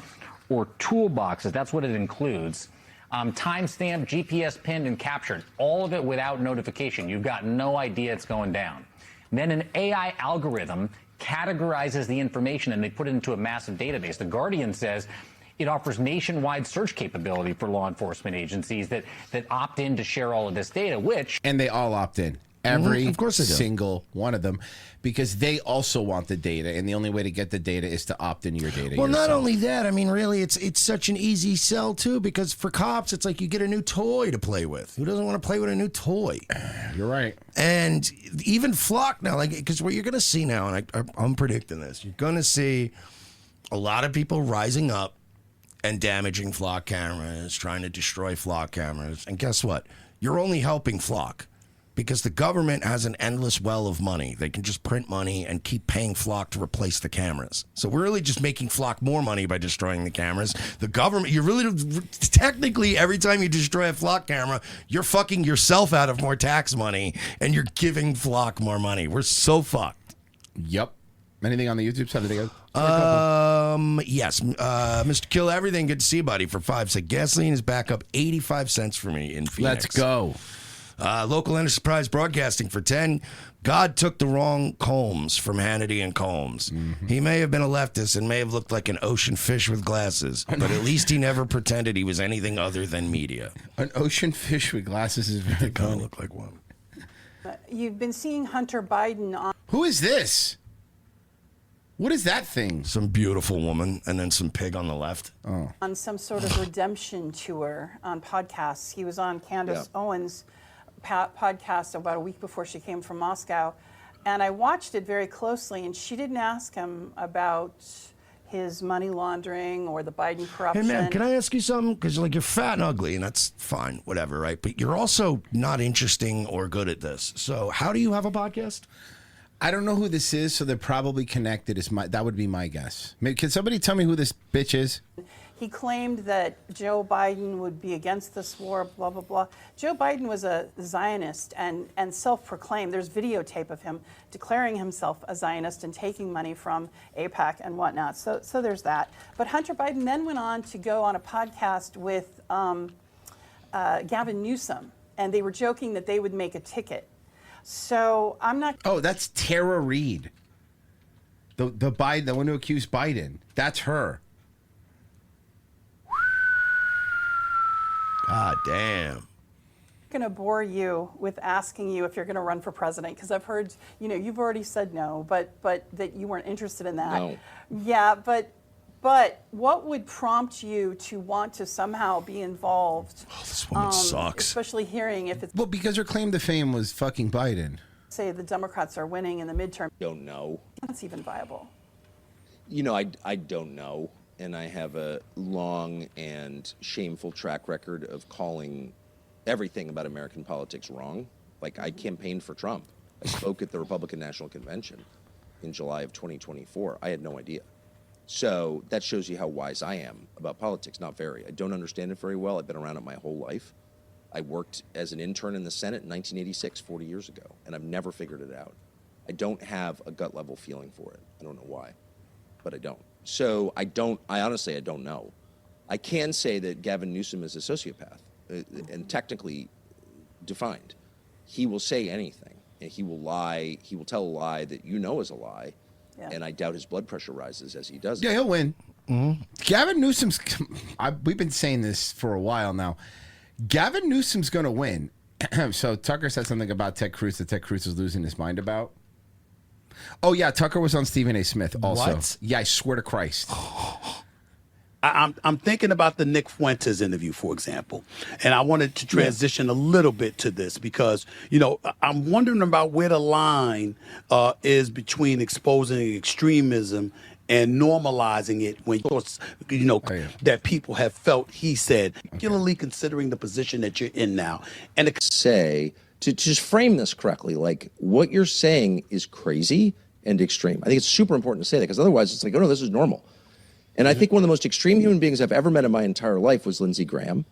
or toolboxes. That's what it includes. Timestamp, GPS pinned, and captured. All of it without notification. You've got no idea it's going down. Then an AI algorithm categorizes the information and they put it into a massive database. The Guardian says it offers nationwide search capability for law enforcement agencies that opt in to share all of this data, which... And they all opt in. Every of course they do. Single one of them, because they also want the data, and the only way to get the data is to opt into your data. Well, yourself. not only that, I mean, really, it's such an easy sell too, because for cops, it's like you get a new toy to play with. Who doesn't want to play with a new toy? You're right. And even Flock now, like, because what you're going to see now, and I'm predicting this, you're going to see a lot of people rising up and damaging Flock cameras, trying to destroy Flock cameras. And guess what? You're only helping Flock, because the government has an endless well of money. They can just print money and keep paying Flock to replace the cameras. So we're really just making Flock more money by destroying the cameras. The government, you really, technically, every time you destroy a Flock camera, you're fucking yourself out of more tax money, and you're giving Flock more money. We're so fucked. Yep. Anything on the YouTube side of the Yes. Mr. Kill Everything, good to see you, buddy. For 5 cents. Gasoline is back up 85 cents for me in Phoenix. Let's go. Local Enterprise Broadcasting for 10. God took the wrong Combs from Hannity and Combs. Mm-hmm. He may have been a leftist and may have looked like an ocean fish with glasses, but at least he never pretended he was anything other than media. An ocean fish with glasses is very kind of look like one. You've been seeing Hunter Biden on... Who is this? What is that thing? Some beautiful woman and then some pig on the left. Oh. On some sort of redemption tour on podcasts. He was on Candace Owens' podcast about a week before she came from Moscow, and I watched it very closely, and she didn't ask him about his money laundering or the Biden corruption. Hey man, can I ask you something? Because you're fat and ugly, and that's fine, whatever, right? But you're also not interesting or good at this. So how do you have a podcast? I don't know who this is, so they're probably connected. That would be my guess. Can somebody tell me who this bitch is? He claimed that Joe Biden would be against this war, blah, blah, blah. Joe Biden was a Zionist and self-proclaimed. There's videotape of him declaring himself a Zionist and taking money from AIPAC and whatnot. So there's that. But Hunter Biden then went on to go on a podcast with Gavin Newsom, and they were joking that they would make a ticket. So I'm not... Oh, that's Tara Reid. The Biden, the one who accused Biden. That's her. God damn. I'm going to bore you with asking you if you're going to run for president, because I've heard, you've already said no, but that you weren't interested in that. No. Yeah, but what would prompt you to want to somehow be involved? Oh, this woman sucks. Especially hearing if it's... Well, because her claim to fame was fucking Biden. Say the Democrats are winning in the midterm. Don't know. That's even viable. I don't know. And I have a long and shameful track record of calling everything about American politics wrong. Like, I campaigned for Trump. I spoke at the Republican National Convention in July of 2024. I had no idea. So that shows you how wise I am about politics. Not very. I don't understand it very well. I've been around it my whole life. I worked as an intern in the Senate in 1986, 40 years ago, and I've never figured it out. I don't have a gut level feeling for it. I don't know why, but I don't. So I honestly don't know. I can say that Gavin Newsom is a sociopath, and technically defined. He will say anything, and he will lie. He will tell a lie that you know is a lie, and I doubt his blood pressure rises as he does it. Yeah, he'll win. Gavin Newsom's, we've been saying this for a while now. Gavin Newsom's going to win. So Tucker said something about Ted Cruz that Ted Cruz is losing his mind about. Oh, yeah, Tucker was on Stephen A. Smith also. What? Yeah, I swear to Christ. I'm thinking about the Nick Fuentes interview, for example, and I wanted to transition a little bit to this because, you know, I'm wondering about where the line is between exposing extremism and normalizing it when that people have felt, he said, particularly considering the position that you're in now. And say, to just frame this correctly, like what you're saying is crazy and extreme. I think it's super important to say that because otherwise it's like, oh no, this is normal. And I think one of the most extreme human beings I've ever met in my entire life was Lindsey Graham.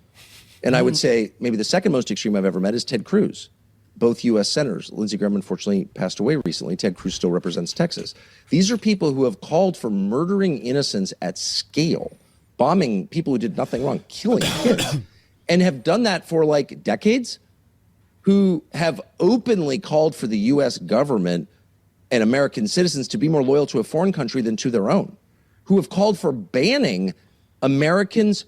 And I would say maybe the second most extreme I've ever met is Ted Cruz. Both U.S. senators. Lindsey Graham unfortunately passed away recently. Ted Cruz still represents Texas. These are people who have called for murdering innocents at scale, bombing people who did nothing wrong, killing kids, and have done that for like decades, who have openly called for the U.S. government and American citizens to be more loyal to a foreign country than to their own, who have called for banning Americans'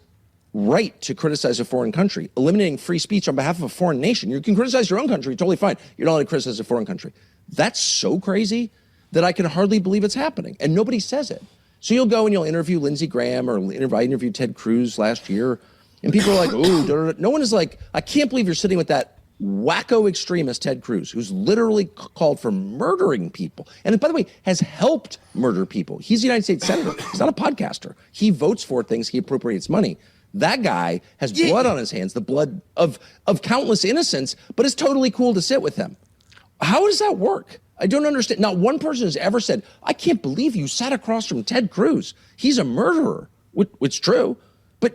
right to criticize a foreign country, eliminating free speech on behalf of a foreign nation. You can criticize your own country, totally fine. You're not allowed to criticize a foreign country. That's so crazy that I can hardly believe it's happening, and nobody says it. So you'll go and you'll interview Lindsey Graham, or I interviewed Ted Cruz last year, and people are like, oh, no one is like, I can't believe you're sitting with that wacko extremist Ted Cruz, who's literally called for murdering people. And by the way, has helped murder people. He's a United States Senator. He's not a podcaster. He votes for things. He appropriates money. That guy has blood on his hands, the blood of countless innocents, but it's totally cool to sit with him. How does that work? I don't understand. Not one person has ever said, I can't believe you sat across from Ted Cruz. He's a murderer, which is true. But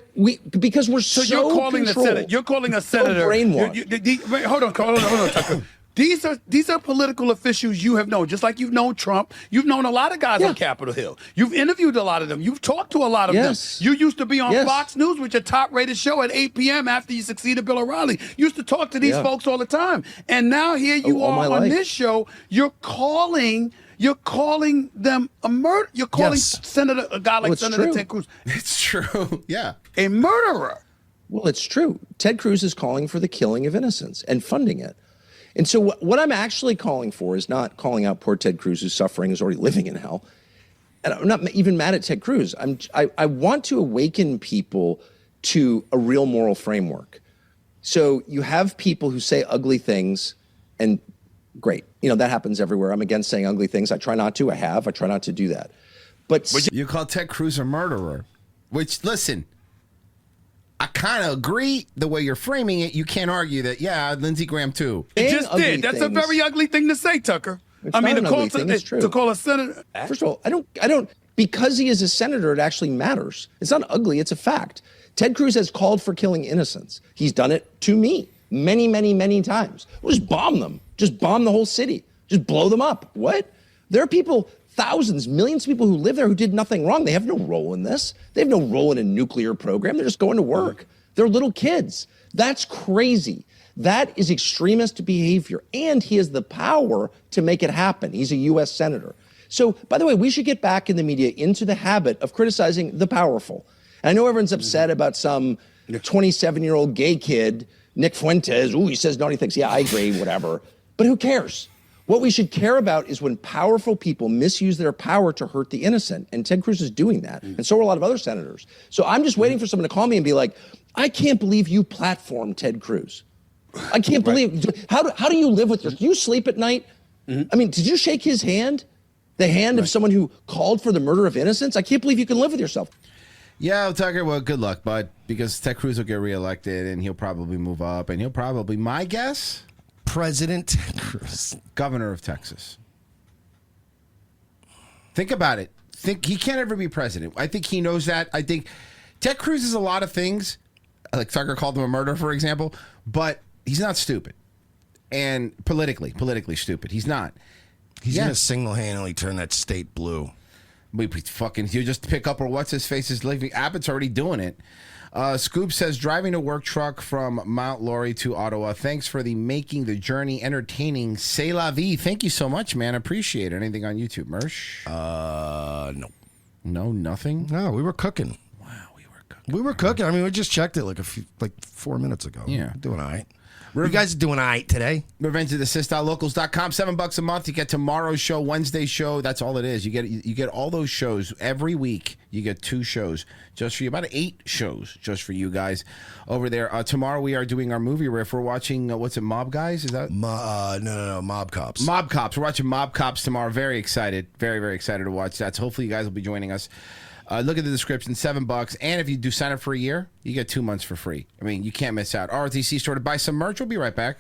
because we're so you're calling controlled, the senator. You're calling a senator. So brainwashed. Wait, hold on, Tucker. These are political officials you have known, just like you've known Trump. You've known a lot of guys on Capitol Hill. You've interviewed a lot of them. You've talked to a lot of them. You used to be on Fox News, which is a top-rated show at 8 p.m. after you succeeded Bill O'Reilly. You used to talk to these folks all the time. And now here you are on this show. You're calling them a murder. You're calling a guy like Senator Ted Cruz. It's true. Yeah. A murderer. Well, it's true. Ted Cruz is calling for the killing of innocents and funding it. And so what I'm actually calling for is not calling out poor Ted Cruz, who's suffering, is already living in hell. And I'm not even mad at Ted Cruz. I want to awaken people to a real moral framework. So you have people who say ugly things, and great. You know, that happens everywhere. I'm against saying ugly things. I try not to. I try not to do that. But you call Ted Cruz a murderer, which, listen, I kind of agree the way you're framing it. You can't argue that, Lindsey Graham too. It just did. That's a very ugly thing to say, Tucker. To call a senator. First of all, I don't, because he is a senator, it actually matters. It's not ugly, it's a fact. Ted Cruz has called for killing innocents. He's done it to me many, many, many times. We'll just bomb them. Just bomb the whole city. Just blow them up. What? There are people, thousands, millions of people who live there who did nothing wrong. They have no role in this. They have no role in a nuclear program. They're just going to work. They're little kids. That's crazy. That is extremist behavior. And he has the power to make it happen. He's a U.S. senator. So, by the way, we should get back in the media into the habit of criticizing the powerful. And I know everyone's upset about some 27-year-old gay kid, Nick Fuentes. Ooh, he says naughty things. Yeah, I agree, whatever. But who cares? What we should care about is when powerful people misuse their power to hurt the innocent. And Ted Cruz is doing that. And so are a lot of other senators. So I'm just waiting for someone to call me and be like, I can't believe you platformed Ted Cruz. I can't believe. How do you live with do you sleep at night? I mean, did you shake his hand? The hand of someone who called for the murder of innocents? I can't believe you can live with yourself. Yeah, Tucker, well, good luck, bud, because Ted Cruz will get reelected, and he'll probably move up, and he'll probably, my guess, President Ted Cruz. Governor of Texas. Think about it. Think he can't ever be president. I think he knows that. I think Ted Cruz is a lot of things, like Tucker called him a murderer, for example, but he's not stupid. And politically stupid. He's not. He's going to single-handedly turn that state blue. You just pick up or what's his face is living. Abbott's already doing it. Scoop says driving a work truck from Mount Laurel to Ottawa. Thanks for making the journey entertaining. C'est la vie. Thank you so much, man. Appreciate it. Anything on YouTube, Mersh? No. No, nothing. No, we were cooking. Wow, we were cooking. We were cooking. I mean, we just checked it like 4 minutes ago. Yeah, doing all right. You guys are doing all right today. RevengeOfTheSith.locals.com. $7 a month. You get tomorrow's show, Wednesday's show. That's all it is. You get all those shows every week. You get 2 shows just for you. About 8 shows just for you guys over there. Tomorrow we are doing our movie riff. We're watching what's it? Mob Guys? Is that? No. Mob Cops. Mob Cops. We're watching Mob Cops tomorrow. Very excited. Very, very excited to watch that. So hopefully you guys will be joining us. Look at the description, $7. And if you do sign up for a year, you get 2 months for free. I mean, you can't miss out. ROTC store to buy some merch. We'll be right back.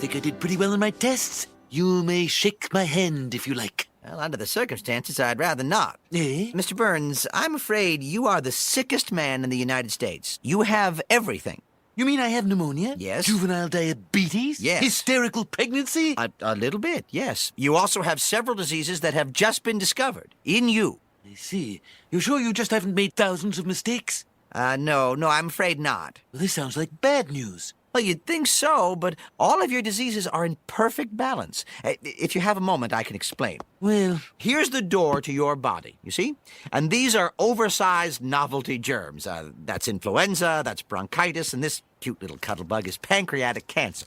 think I did pretty well in my tests. You may shake my hand if you like. Well, under the circumstances, I'd rather not. Mr. Burns, I'm afraid you are the sickest man in the United States. You have everything. You mean I have pneumonia? Yes. Juvenile diabetes? Yes. Hysterical pregnancy? A little bit, yes. You also have several diseases that have just been discovered. In you. I see. You sure you just haven't made thousands of mistakes? No, I'm afraid not. Well, this sounds like bad news. Well, you'd think so, but all of your diseases are in perfect balance. If you have a moment, I can explain. Well, here's the door to your body, you see? And these are oversized novelty germs. That's influenza, that's bronchitis, and this cute little cuddlebug is pancreatic cancer.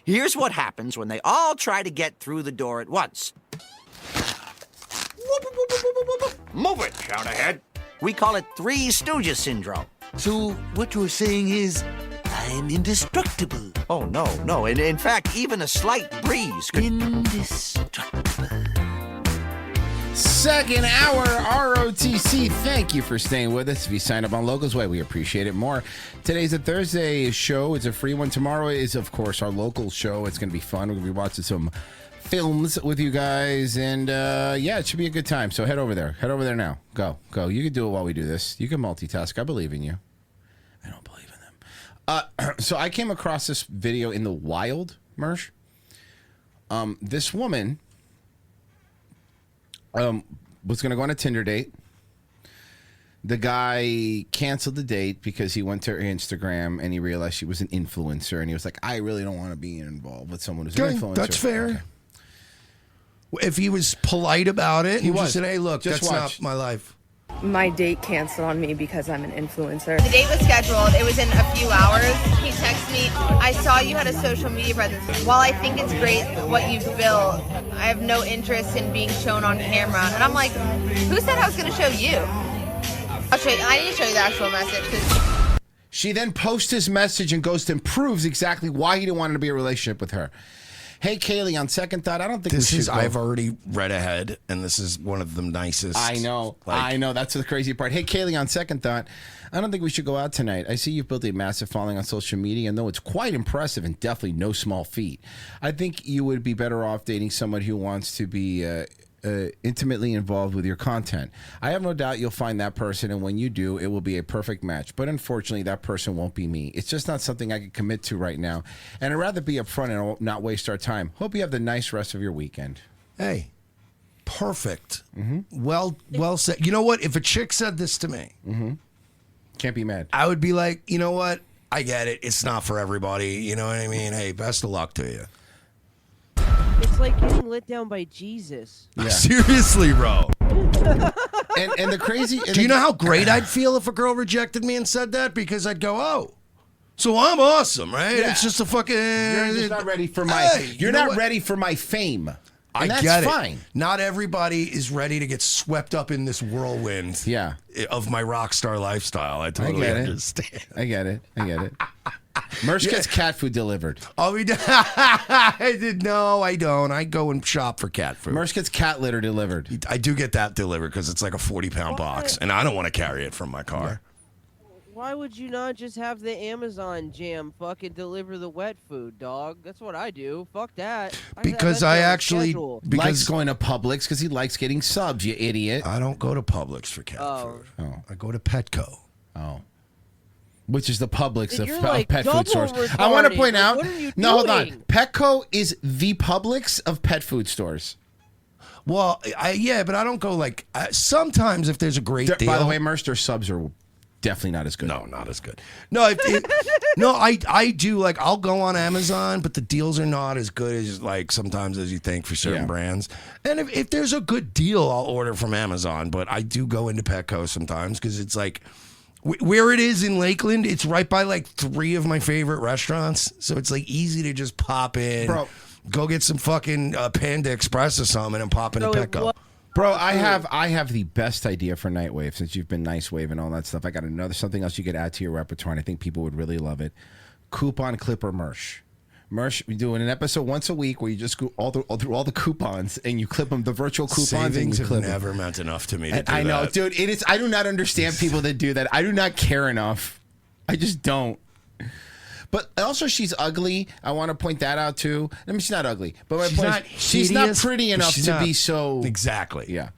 Here's what happens when they all try to get through the door at once. Move it, shout ahead. We call it Three Stooges syndrome. So what you're saying is I'm indestructible. Oh, no. In fact, even a slight breeze could... Indestructible. Second hour ROTC. Thank you for staying with us. If you sign up on Locals Way, we appreciate it more. Today's a Thursday show. It's a free one. Tomorrow is, of course, our local show. It's going to be fun. We're going to be watching some films with you guys. And, yeah, it should be a good time. So head over there. Head over there now. Go. You can do it while we do this. You can multitask. I believe in you. I don't believe in them. So I came across this video in the wild, Mersh. This woman... was going to go on a Tinder date. The guy canceled the date because he went to her Instagram and he realized she was an influencer, and he was like, I really don't want to be involved with someone who's an influencer. That's fair. Okay. If he was polite about it, he just said, hey, look, that's not my life. My date canceled on me because I'm an influencer. The date was scheduled. It was in a few hours. He texted me, I saw you had a social media presence. While I think it's great what you've built, I have no interest in being shown on camera. And I'm like, who said I was going to show you? I'll show you. I need to show you the actual message. She then posts his message and goes and proves exactly why he didn't want to be in a relationship with her. Hey, Kaylee, on second thought, I don't think this we should is. go. I've already read ahead, and this is one of the nicest. I know. That's the crazy part. Hey, Kaylee, on second thought, I don't think we should go out tonight. I see you've built a massive following on social media, and though it's quite impressive and definitely no small feat, I think you would be better off dating someone who wants to be intimately involved with your content. I have no doubt you'll find that person, and when you do, it will be a perfect match. But unfortunately, that person won't be me. It's just not something I can commit to right now, and I'd rather be upfront and not waste our time. Hope you have the nice rest of your weekend. Hey, perfect. Mm-hmm. Well said. You know what? If a chick said this to me, can't be mad. I would be like, you know what? I get it. It's not for everybody. You know what I mean? Hey, best of luck to you. It's like getting let down by Jesus. Yeah. Seriously, bro. and the crazy... Do you know how great I'd feel if a girl rejected me and said that? Because I'd go, oh, so I'm awesome, right? Yeah. It's just a fucking... You're just not ready for my... Hey, you're not ready for my fame. And I that's get it. fine. Not everybody is ready to get swept up in this whirlwind of my rock star lifestyle. I totally understand. I get it. Mersh gets cat food delivered. Oh, no, I don't. I go and shop for cat food. Mersh gets cat litter delivered. I do get that delivered because it's like a 40-pound box, and I don't want to carry it from my car. Why would you not just have the Amazon jam fucking deliver the wet food, dog? That's what I do. Fuck that. Because I actually likes going to Publix because he likes getting subs, you idiot. I don't go to Publix for cat food. Oh. I go to Petco. Oh. Which is the Publix of like pet food stores. I want to point out. What are you no, hold doing? on. Petco is the Publix of pet food stores. Well, but I don't go like sometimes if there's a great deal. By the way, Mersh, their subs are definitely not as good. No, not as good. No, I do like I'll go on Amazon, but the deals are not as good as like sometimes as you think for certain brands. And if there's a good deal, I'll order from Amazon. But I do go into Petco sometimes because it's like. Where it is in Lakeland, it's right by like 3 of my favorite restaurants. So it's like easy to just pop in, go get some fucking Panda Express or something and pop into Petco. Bro, I have the best idea for Nightwave since you've been Nice Wave and all that stuff. I got something else you could add to your repertoire, and I think people would really love it. Coupon Clipper Mersh. Mersh, we're doing an episode once a week where you just go through all the coupons and you clip them, the virtual coupons. Savings and you clip have never them. meant enough to me to do I know, that. dude. It is. I do not understand people that do that. I do not care enough. I just don't. But also, she's ugly. I want to point that out too. I mean, she's not ugly, but my She's point not is, she's not hideous, pretty but enough she's to not- be so. Exactly. Yeah.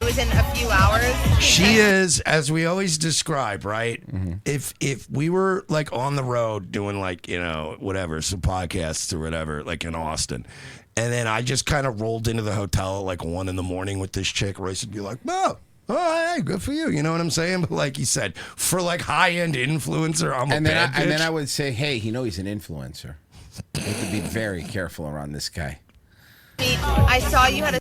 It was in a few hours. She is, as we always describe, right? Mm-hmm. If we were like on the road doing like, you know, whatever, some podcasts or whatever, like in Austin, and then I just kind of rolled into the hotel at like 1 a.m. with this chick, Royce would be like, oh, hey, good for you. You know what I'm saying? But like you said, for like high-end influencer, I'm a bad bitch. And then I would say, hey, he's an influencer. You have to be very careful around this guy. I saw you had a.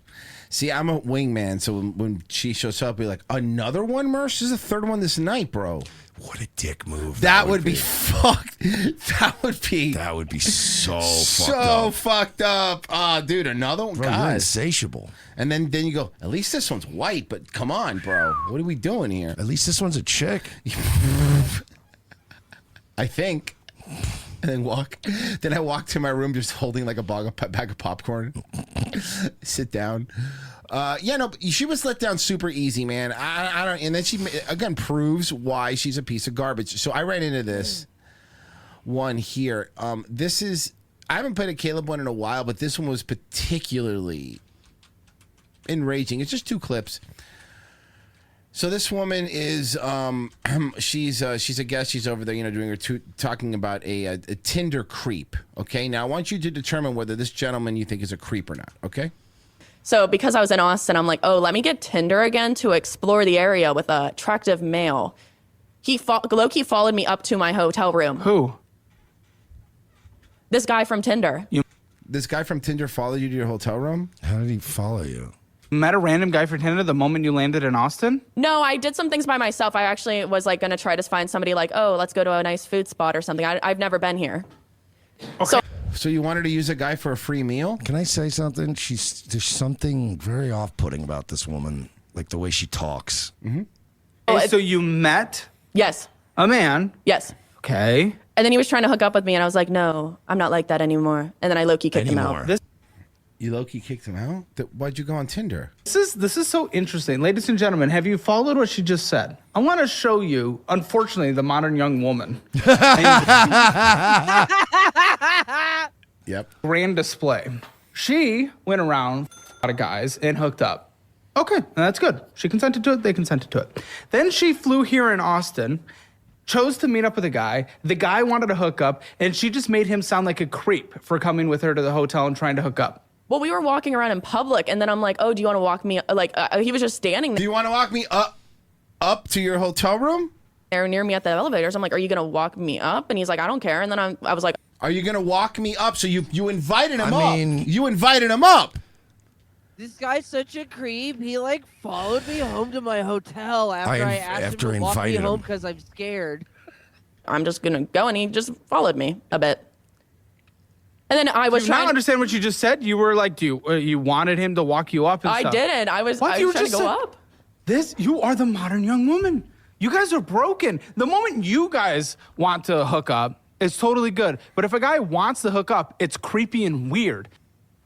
See, I'm a wingman, so when she shows up, be like, another one, Merce? This is the third one this night, bro. What a dick move. That would be fucked. That would be so fucked up. Dude, another one? Bro, you're God. insatiable. And then you go, at least this one's white, but come on, bro. What are we doing here? At least this one's a chick. I think. And then I walk to my room just holding like a bag of popcorn. Sit down. But she was let down super easy, man. I don't. And then she again proves why she's a piece of garbage. So I ran into this one here. I haven't played a Caleb one in a while, but this one was particularly enraging. It's just 2 clips. So this woman is, she's a guest. She's over there, doing her talking about a Tinder creep. Okay, now I want you to determine whether this gentleman you think is a creep or not. Okay. So because I was in Austin, I'm like, oh, let me get Tinder again to explore the area with an attractive male. He low-key followed me up to my hotel room. Who? This guy from Tinder. This guy from Tinder followed you to your hotel room? How did he follow you? Met a random guy from Tinder the moment you landed in Austin? No, I did some things by myself. I actually was like going to try to find somebody like, oh, let's go to a nice food spot or something. I've never been here. Okay. So you wanted to use a guy for a free meal? Can I say something? There's something very off-putting about this woman, like the way she talks. Mm-hmm. Okay, so you met? Yes. A man? Yes. Okay. And then he was trying to hook up with me, and I was like, no, I'm not like that anymore. And then I low-key kicked him out. You low-key kicked him out? Why'd you go on Tinder? This is so interesting. Ladies and gentlemen, have you followed what she just said? I want to show you, unfortunately, the modern young woman. Yep. Grand display. She went around a lot of guys and hooked up. Okay, that's good. She consented to it. They consented to it. Then she flew here in Austin, chose to meet up with a guy. The guy wanted to hook up, and she just made him sound like a creep for coming with her to the hotel and trying to hook up. Well, we were walking around in public, and then I'm like, oh, do you want to walk me? He was just standing there. Do you want to walk me up to your hotel room? There near me at the elevators. I'm like, are you going to walk me up? And he's like, I don't care. And then I was like, are you going to walk me up? So you invited him up. You invited him up. This guy's such a creep. He followed me home to my hotel after I asked him to walk me home because I'm scared. I'm just going to go, and he just followed me a bit. And then I was trying trying to understand what you just said. You were like, you wanted him to walk you up and stuff. I didn't. I was trying to go up. You are the modern young woman. You guys are broken. The moment you guys want to hook up, it's totally good. But if a guy wants to hook up, it's creepy and weird.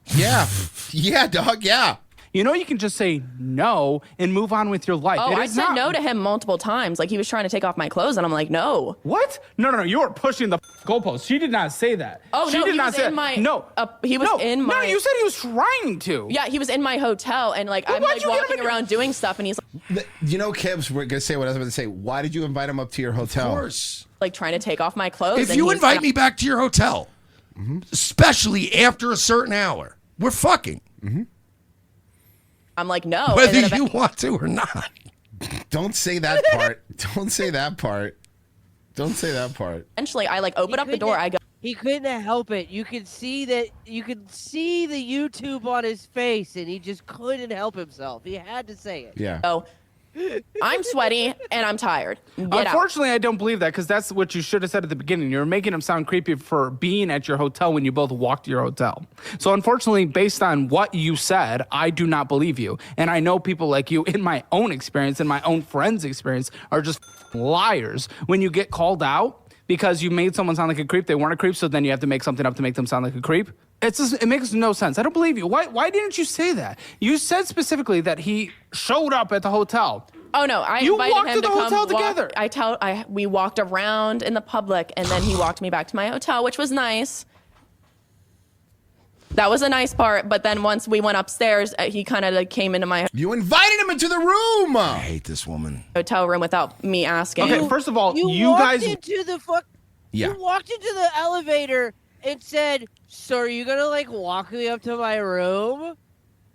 Yeah. Yeah, dog. Yeah. You know, you can just say no and move on with your life. Oh, I said no to him multiple times. Like, he was trying to take off my clothes, and I'm like, no. What? No. You were pushing the goalpost. She did not say that. Oh, she no, did he not was say in my... No. He was in my... No, you said he was trying to. Yeah, he was in my hotel, and, I'm, walking around doing stuff, and he's like... Kibbs, we're going to say what I was about to say. Why did you invite him up to your hotel? Of course. Like, trying to take off my clothes. If you invite me back to your hotel, especially after a certain hour, we're fucking. Mm-hmm. I'm like, no. Whether you want to or not. Don't say that part. Don't say that part. Don't say that part. Eventually, I open up the door. I go. He couldn't help it. You could see the YouTube on his face, and he just couldn't help himself. He had to say it. Yeah. So, I'm sweaty and I'm tired. Unfortunately, I don't believe that because that's what you should have said at the beginning. You were making him sound creepy for being at your hotel when you both walked to your hotel. So unfortunately, based on what you said, I do not believe you. And I know people like you, in my own experience, in my own friends' experience, are just liars. When you get called out because you made someone sound like a creep, they weren't a creep, so then you have to make something up to make them sound like a creep. It makes no sense. I don't believe you. Why didn't you say that? You said specifically that he showed up at the hotel, Oh no, I You invited walked him to the come hotel walk- together. We walked around in the public, and then he walked me back to my hotel, which was nice. That was a nice part, but then once we went upstairs, he kind of like came into my You invited him into the room. I hate this woman. hotel room without me asking. Okay, first of all, You walked guys. into the fuck. Yeah. You walked into the elevator and said, "So are you gonna like walk me up to my room?"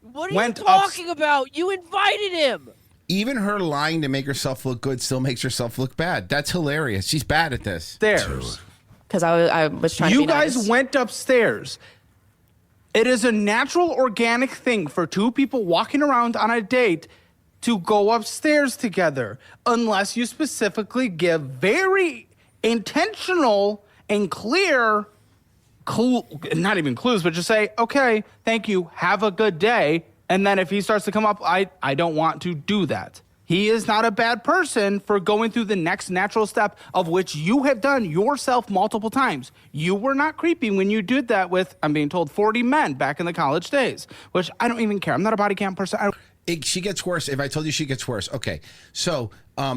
What are Went you talking about? You invited him. Even her lying to make herself look good still makes herself look bad. That's hilarious. She's bad at this. Stairs. Because I was trying to be You guys nice. went upstairs. It is a natural, organic thing for two people walking around on a date to go upstairs together, unless you specifically give very intentional and clear, not even clues, but just say, okay, thank you, have a good day. And then if he starts to come up, I don't want to do that. He is not a bad person for going through the next natural step of which you have done yourself multiple times. You were not creepy when you did that with, I'm being told, 40 men back in the college days, which I don't even care. I'm not a body count person. She gets worse. If I told you she gets worse. Okay. So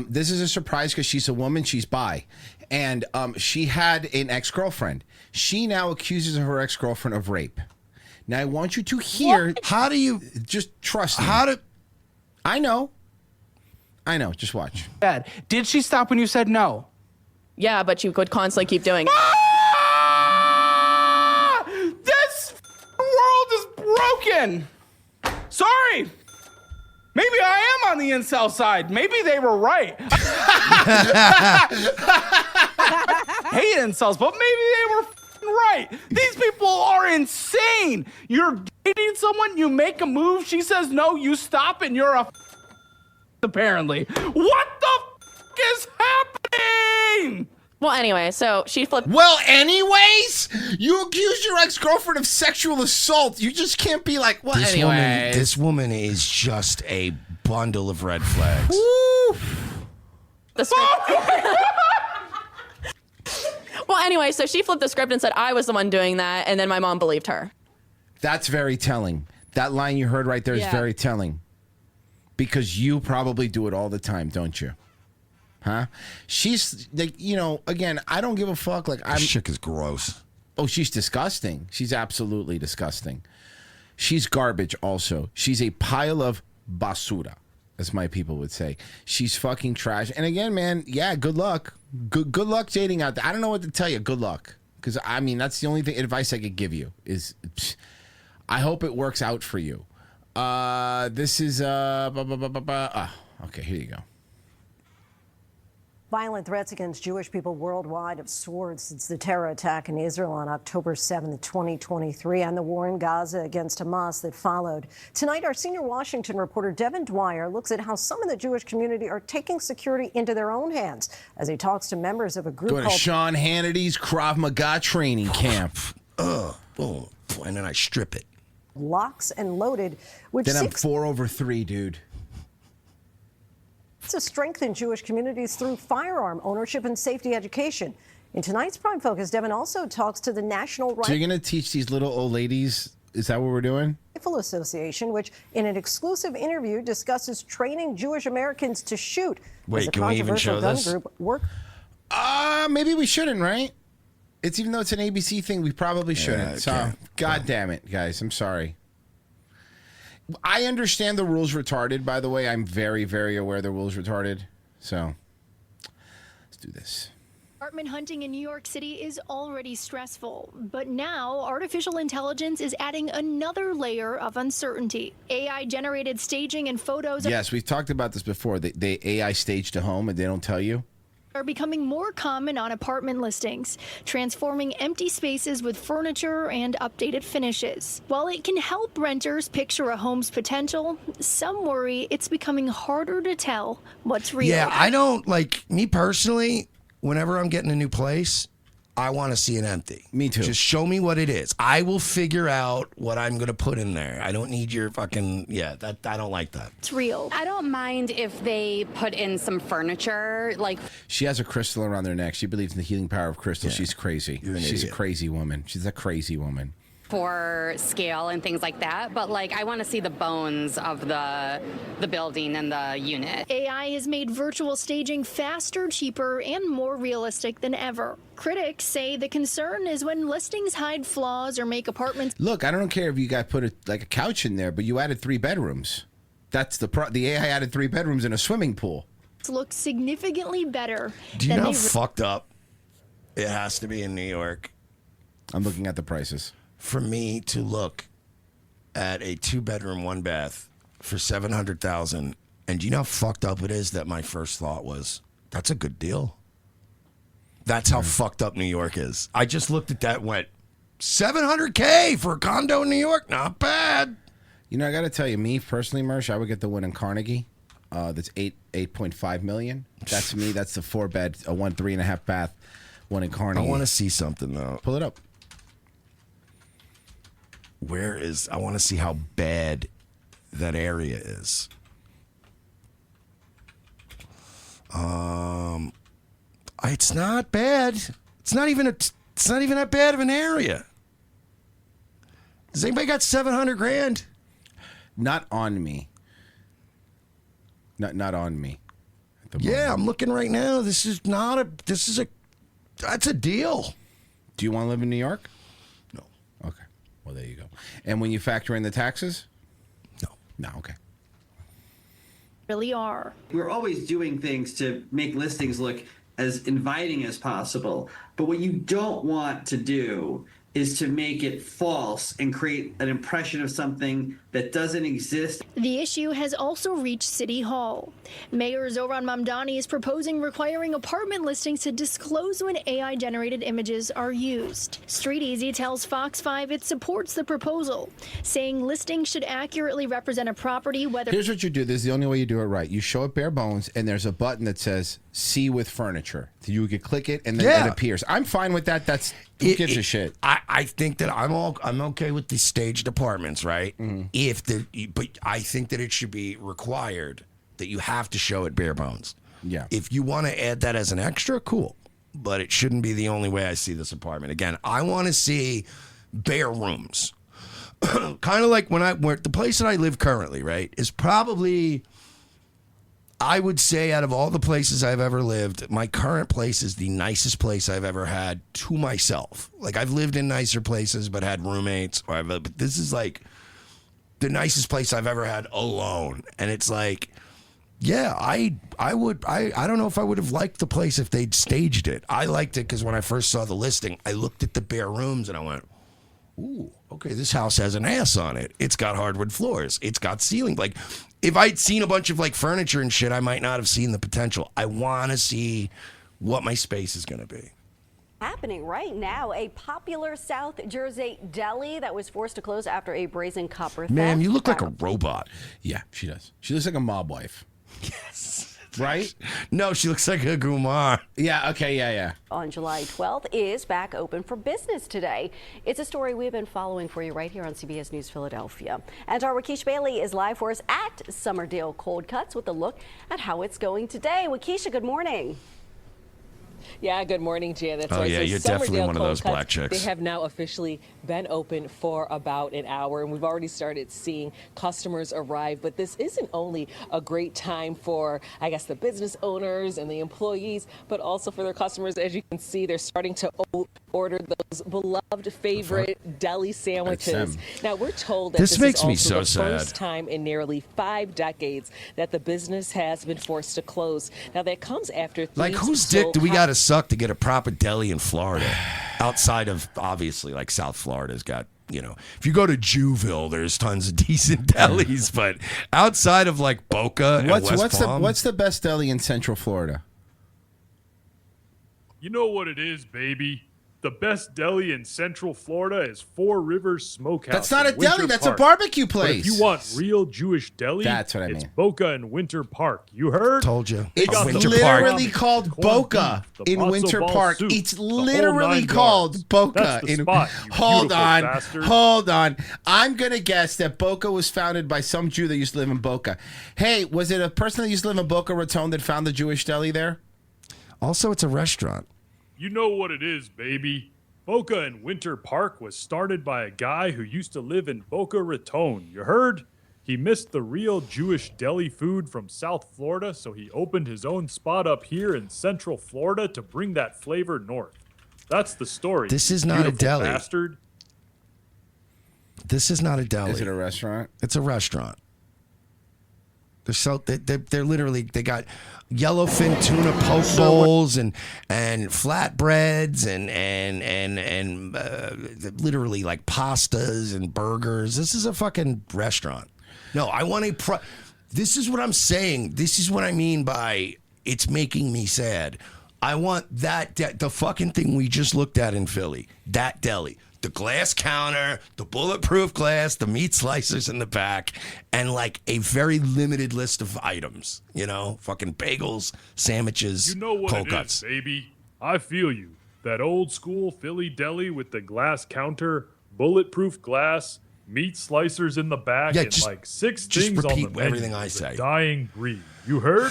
this is a surprise because she's a woman. She's bi. And she had an ex-girlfriend. She now accuses her ex-girlfriend of rape. Now, I want you to hear. What? How do you. Just trust me. How do. I know. Just watch. Bad. Did she stop when you said no? Yeah, but you could constantly keep doing it. This world is broken. Sorry. Maybe I am on the incel side. Maybe they were right. I hate incels, but maybe they were right. These people are insane. You're dating someone, you make a move, she says no, you stop, and you're a apparently. What the is happening? Well, anyway, so she flipped. Well, anyways, you accused your ex-girlfriend of sexual assault. You just can't be like, well, anyway. This woman is just a bundle of red flags. Well, anyway, so she flipped the script and said I was the one doing that, and then my mom believed her. That's very telling. That line you heard right there is very telling. Because you probably do it all the time, don't you? Huh? She's like, again, I don't give a fuck. Like, This chick is gross. Oh, she's disgusting. She's absolutely disgusting. She's garbage also. She's a pile of basura, as my people would say. She's fucking trash. And again, man, yeah, good luck. Good luck dating out there. I don't know what to tell you. Good luck. Because, I mean, that's the only advice I could give you is I hope it works out for you. This is, okay, here you go. Violent threats against Jewish people worldwide have soared since the terror attack in Israel on October 7th, 2023, and the war in Gaza against Hamas that followed. Tonight, our senior Washington reporter Devin Dwyer looks at how some in the Jewish community are taking security into their own hands as he talks to members of a group Go to called Sean Hannity's Krav Maga training camp. Boom. And then I strip it. Locks and Loaded, which Then I'm seeks 4/3, dude. to strengthen Jewish communities through firearm ownership and safety education. In tonight's Prime Focus, Devin also talks to the National So you're going to teach these little old ladies? Is that what we're doing? Rifle Association, which in an exclusive interview discusses training Jewish Americans to shoot. Wait, as a can we even controversial show gun this? group work. Maybe we shouldn't, right? It's even though it's an ABC thing, we probably shouldn't. Yeah, So, okay. God damn it, guys. I'm sorry. I understand the rule's retarded, by the way. I'm very, very aware the rule's retarded. So, let's do this. Apartment hunting in New York City is already stressful, but now artificial intelligence is adding another layer of uncertainty. AI-generated staging and photos Yes, we've talked about this before. They AI staged a home and they don't tell you. are becoming more common on apartment listings, transforming empty spaces with furniture and updated finishes. While it can help renters picture a home's potential, some worry it's becoming harder to tell what's real. Yeah, I don't, me personally, whenever I'm getting a new place, I want to see it empty. Me too. Just show me what it is. I will figure out what I'm going to put in there. I don't need your fucking, I don't like that. It's real. I don't mind if they put in some furniture, like... She has a crystal around their neck. She believes in the healing power of crystals. She's crazy. You're an She's a idiot. crazy woman. She's a crazy woman. for scale and things like that, but like I want to see the bones of the building and the unit. AI has made virtual staging faster, cheaper, and more realistic than ever. Critics say the concern is when listings hide flaws or make apartments Look, I don't care if you got put a couch in there, but you added 3 bedrooms. That's the AI added 3 bedrooms and a swimming pool. look significantly better. Do you than know how they fucked up it has to be in New York? I'm looking at the prices. For me to look at a 2-bedroom, 1-bath for $700,000, and do you know how fucked up it is that my first thought was, that's a good deal. That's how fucked up New York is. I just looked at that and went, $700K for a condo in New York? Not bad. You know, I got to tell you, me personally, Mersh, I would get the one in Carnegie. That's 8.5 million. That's me. That's the 4-bed, a 1 3.5 bath, one in Carnegie. I want to see something though. Pull it up. I want to see how bad that area is. It's not bad. It's not even that bad of an area. Has anybody got $700,000? Not on me. Not on me. Yeah, I'm looking right now. That's a deal. Do you want to live in New York? No. Okay. Well, there you go. And when you factor in the taxes? No. No, okay. really are. We're always doing things to make listings look as inviting as possible. But what you don't want to do is to make it false and create an impression of something that doesn't exist. The issue has also reached City Hall. Mayor Zohran Mamdani is proposing requiring apartment listings to disclose when AI-generated images are used. Street Easy tells Fox 5 it supports the proposal, saying listings should accurately represent a property, whether... Here's what you do. This is the only way you do it right. You show it bare bones, and there's a button that says "See with furniture." You can click it, and then it appears. I'm fine with that. Who gives a shit? I think that I'm okay with the staged apartments, right? But I think that it should be required that you have to show it bare bones. Yeah. If you want to add that as an extra, cool. But it shouldn't be the only way I see this apartment. Again, I want to see bare rooms. Kind of like the place that I live currently, right, is probably, I would say, out of all the places I've ever lived, my current place is the nicest place I've ever had to myself. Like, I've lived in nicer places but had roommates, but this is like the nicest place I've ever had alone. And it's like, yeah, I don't know if I would have liked the place if they'd staged it. I liked it because when I first saw the listing, I looked at the bare rooms and I went, ooh, okay, this house has an ass on it. It's got hardwood floors. It's got ceiling. Like, if I'd seen a bunch of like furniture and shit, I might not have seen the potential. I want to see what my space is going to be. Happening right now, a popular South Jersey deli that was forced to close after a brazen copper theft. Man, you look like a robot. Yeah, she does. She looks like a mob wife. Yes. Right? No, she looks like a Gumar. Yeah, okay, yeah. On July 12th is back open for business today. It's a story we've been following for you right here on CBS News Philadelphia. And our Wakish Bailey is live for us at Summerdale Cold Cuts with a look at how it's going today. Wakiesha, good morning. Yeah, good morning, Jan. That's Oh, right. yeah, So you're definitely Summerdale one of those Cold black Cuts, chicks. They have now officially been open for about an hour, and we've already started seeing customers arrive. But this isn't only a great time for, I guess, the business owners and the employees, but also for their customers. As you can see, they're starting to order those beloved favorite deli sandwiches. Now, we're told that This makes is me also so the sad. first time in nearly 5 decades that the business has been forced to close. Now, that comes after Like, whose dick do we got to suck to get a proper deli in Florida? Outside of, obviously, like South Florida's got, if you go to Jewville, there's tons of decent delis. But outside of, like, Boca and West Palm, What's the best deli in Central Florida? You know what it is, baby. The best deli in Central Florida is Four Rivers Smokehouse. That's not a in Winter deli, that's Park. a barbecue But place. if you want real Jewish deli, That's what I it's mean. Boca in Winter Park. You heard? Told you. They It's got the literally ramen, called the corned Boca beef, the in matzo Winter ball Park. soup, It's the whole literally 9 called yards. Boca. That's the spot, you Hold beautiful on. bastard. Hold on. I'm going to guess that Boca was founded by some Jew that used to live in Boca. Hey, was it a person that used to live in Boca Raton that found the Jewish deli there? Also, it's a restaurant. You know what it is, baby. Boca and Winter Park was started by a guy who used to live in Boca Raton. You heard? He missed the real Jewish deli food from South Florida, so he opened his own spot up here in Central Florida to bring that flavor north. That's the story. This is you not a beautiful deli. Bastard. This is not a deli. Is it a restaurant? It's a restaurant. They're literally, they got yellowfin tuna poke bowls and flatbreads and literally like pastas and burgers. This is a fucking restaurant. No, I want this is what I'm saying. This is what I mean by it's making me sad. I want the fucking thing we just looked at in Philly. That deli. The glass counter, the bulletproof glass, the meat slicers in the back, and like a very limited list of items. You know, fucking bagels, sandwiches, You know what cold it cuts. is, baby. I feel you. That old school Philly deli with the glass counter, bulletproof glass, meat slicers in the back, Yeah, and just- like six just things on the repeat menu. everything I is a say. Dying breed. You heard?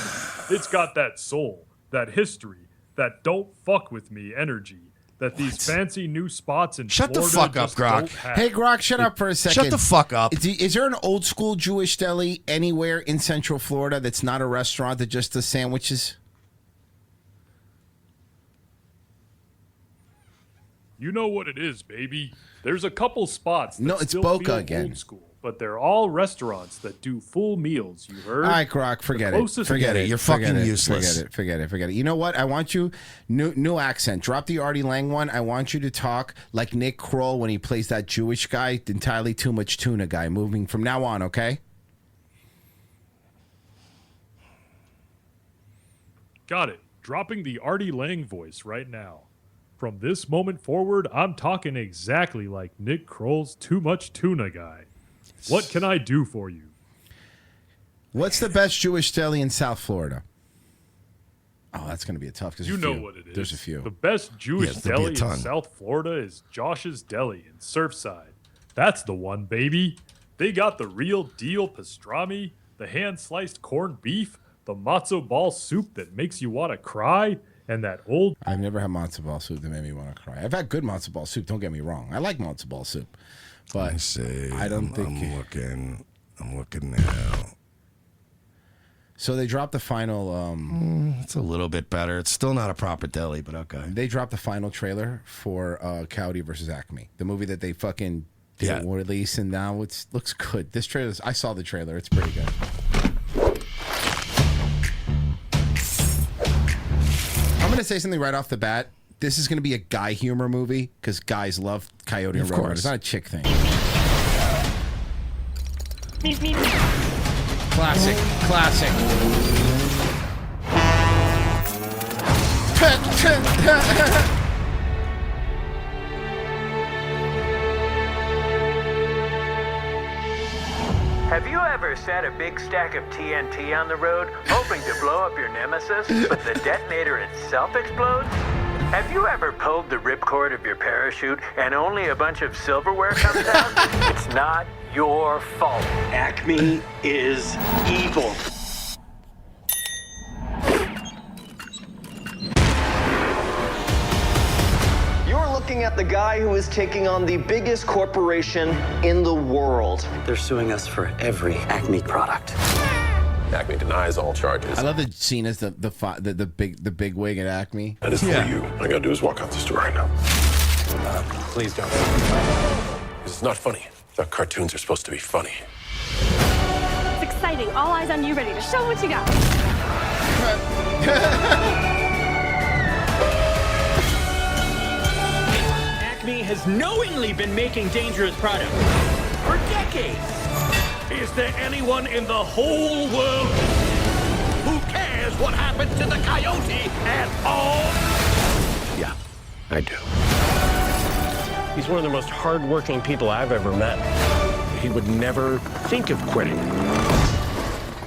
It's got that soul, that history, that don't fuck with me energy. That these fancy new spots in Shut the Florida fuck up, just Grok. don't have. Hey, Grok, shut up for a second. Shut the fuck up. Is there an old school Jewish deli anywhere in Central Florida that's not a restaurant that just does sandwiches? You know what it is, baby. There's a couple spots that No, it's still Boca feel again. old school, but they're all restaurants that do full meals. You heard? All right, Grok, forget it. Forget it. You're Forget fucking it. useless. Forget it. You know what? I want you, new accent. Drop the Artie Lang one. I want you to talk like Nick Kroll when he plays that Jewish guy, entirely too much tuna guy, moving from now on, okay? Got it. Dropping the Artie Lang voice right now. From this moment forward, I'm talking exactly like Nick Kroll's Too Much Tuna guy. What can I do for you? What's the best Jewish deli in South Florida? Oh, that's going to be a tough because You know what it is. There's a few. The best Jewish Yeah, there'll be a deli in ton. South Florida is Josh's Deli in Surfside. That's the one, baby. They got the real deal pastrami, the hand-sliced corned beef, the matzo ball soup that makes you want to cry, and that old... I've never had matzo ball soup that made me want to cry. I've had good matzo ball soup. Don't get me wrong. I like matzo ball soup, but I don't think. I'm looking now. So they dropped the final. It's a little bit better. It's still not a proper deli, but okay. They dropped the final trailer for Coyote versus Acme, the movie that they fucking didn't release, and now it looks good. This trailer, I saw the trailer. It's pretty good. I'm going to say something right off the bat. This is going to be a guy humor movie because guys love Coyote and Of Roadrunner. course. It's not a chick thing. Classic. Have you ever set a big stack of TNT on the road, hoping to blow up your nemesis, but the detonator itself explodes? Have you ever pulled the ripcord of your parachute and only a bunch of silverware comes out? It's not your fault. Acme is evil. You're looking at the guy who is taking on the biggest corporation in the world. They're suing us for every Acme product. Acme denies all charges. I love the scene as the big wig at Acme. And it's for you. All I gotta do is walk out the store right now. Please don't. It's not funny. I thought cartoons are supposed to be funny. It's exciting. All eyes on you, ready to show what you got. Acme has knowingly been making dangerous products for decades. Is there anyone in the whole world who cares what happened to the coyote at all? Yeah, I do. He's one of the most hardworking people I've ever met. He would never think of quitting.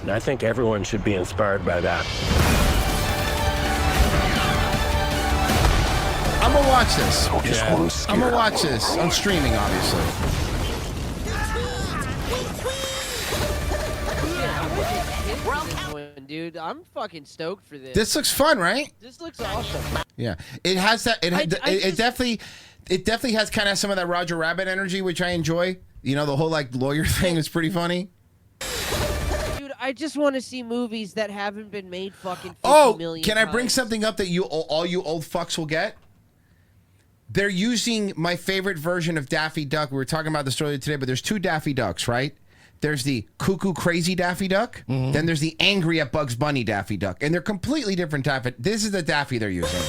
And I think everyone should be inspired by that. I'm gonna watch this. Yeah. I'm gonna watch this on streaming, obviously. When dude. I'm fucking stoked for this. This looks fun, right? This looks awesome. Yeah, it has that. It just- definitely has kind of some of that Roger Rabbit energy, which I enjoy. You know, the whole like lawyer thing is pretty funny. Dude, I just want to see movies that haven't been made fucking 50 million Can I bring times. something up that all you old fucks will get? They're using my favorite version of Daffy Duck. We were talking about the story today, but there's 2 Daffy Ducks, right? There's the cuckoo crazy Daffy Duck. Then there's the angry at Bugs Bunny Daffy Duck. And they're completely different Daffy. This is the Daffy they're using.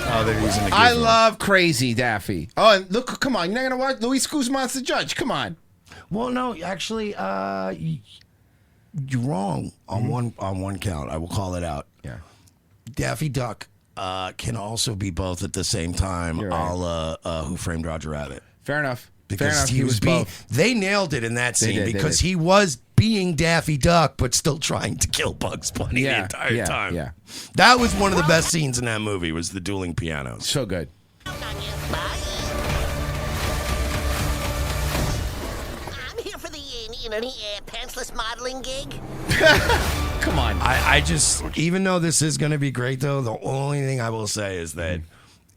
Oh, they're using the I Gizmo. love crazy Daffy. Oh, and look, come on. You're not going to watch Luis Guzman's the judge. Come on. Well, no, actually, you're wrong on one count. I will call it out. Yeah. Daffy Duck can also be both at the same time, You're a right. la Who Framed Roger Rabbit. Fair enough. Because Fair enough. he was both. They nailed it in that They scene did, they because did. he was being Daffy Duck, but still trying to kill Bugs Bunny the Yeah, entire yeah, time. yeah. That was one of the best scenes in that movie. Was the dueling pianos. So good. I'm here for the pantsless modeling gig. Come on. I just, even though this is going to be great, though, the only thing I will say is that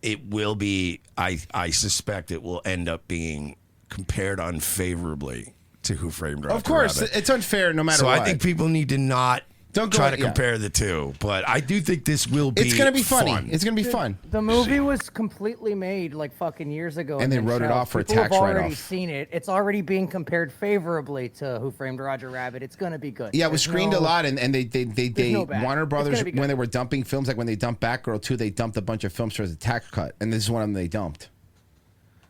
it will be, I suspect it will end up being compared unfavorably to Who Framed Roger Of course, Rabbit. it's unfair no matter So what. I think people need to not Don't go- try to yeah. compare the two. But I do think this will be It's going to be funny. fun. It's going to be fun. The movie was completely made like fucking years ago. And they then wrote it shelved. off for a People tax have already write-off. seen it. It's already being compared favorably to Who Framed Roger Rabbit. It's going to be good. Yeah, it was There's screened no- a lot, and they no bad. Warner It's Brothers, gonna be good. when they were dumping films, like when they dumped Batgirl 2, they dumped a bunch of films as a tax cut, and this is one of them they dumped.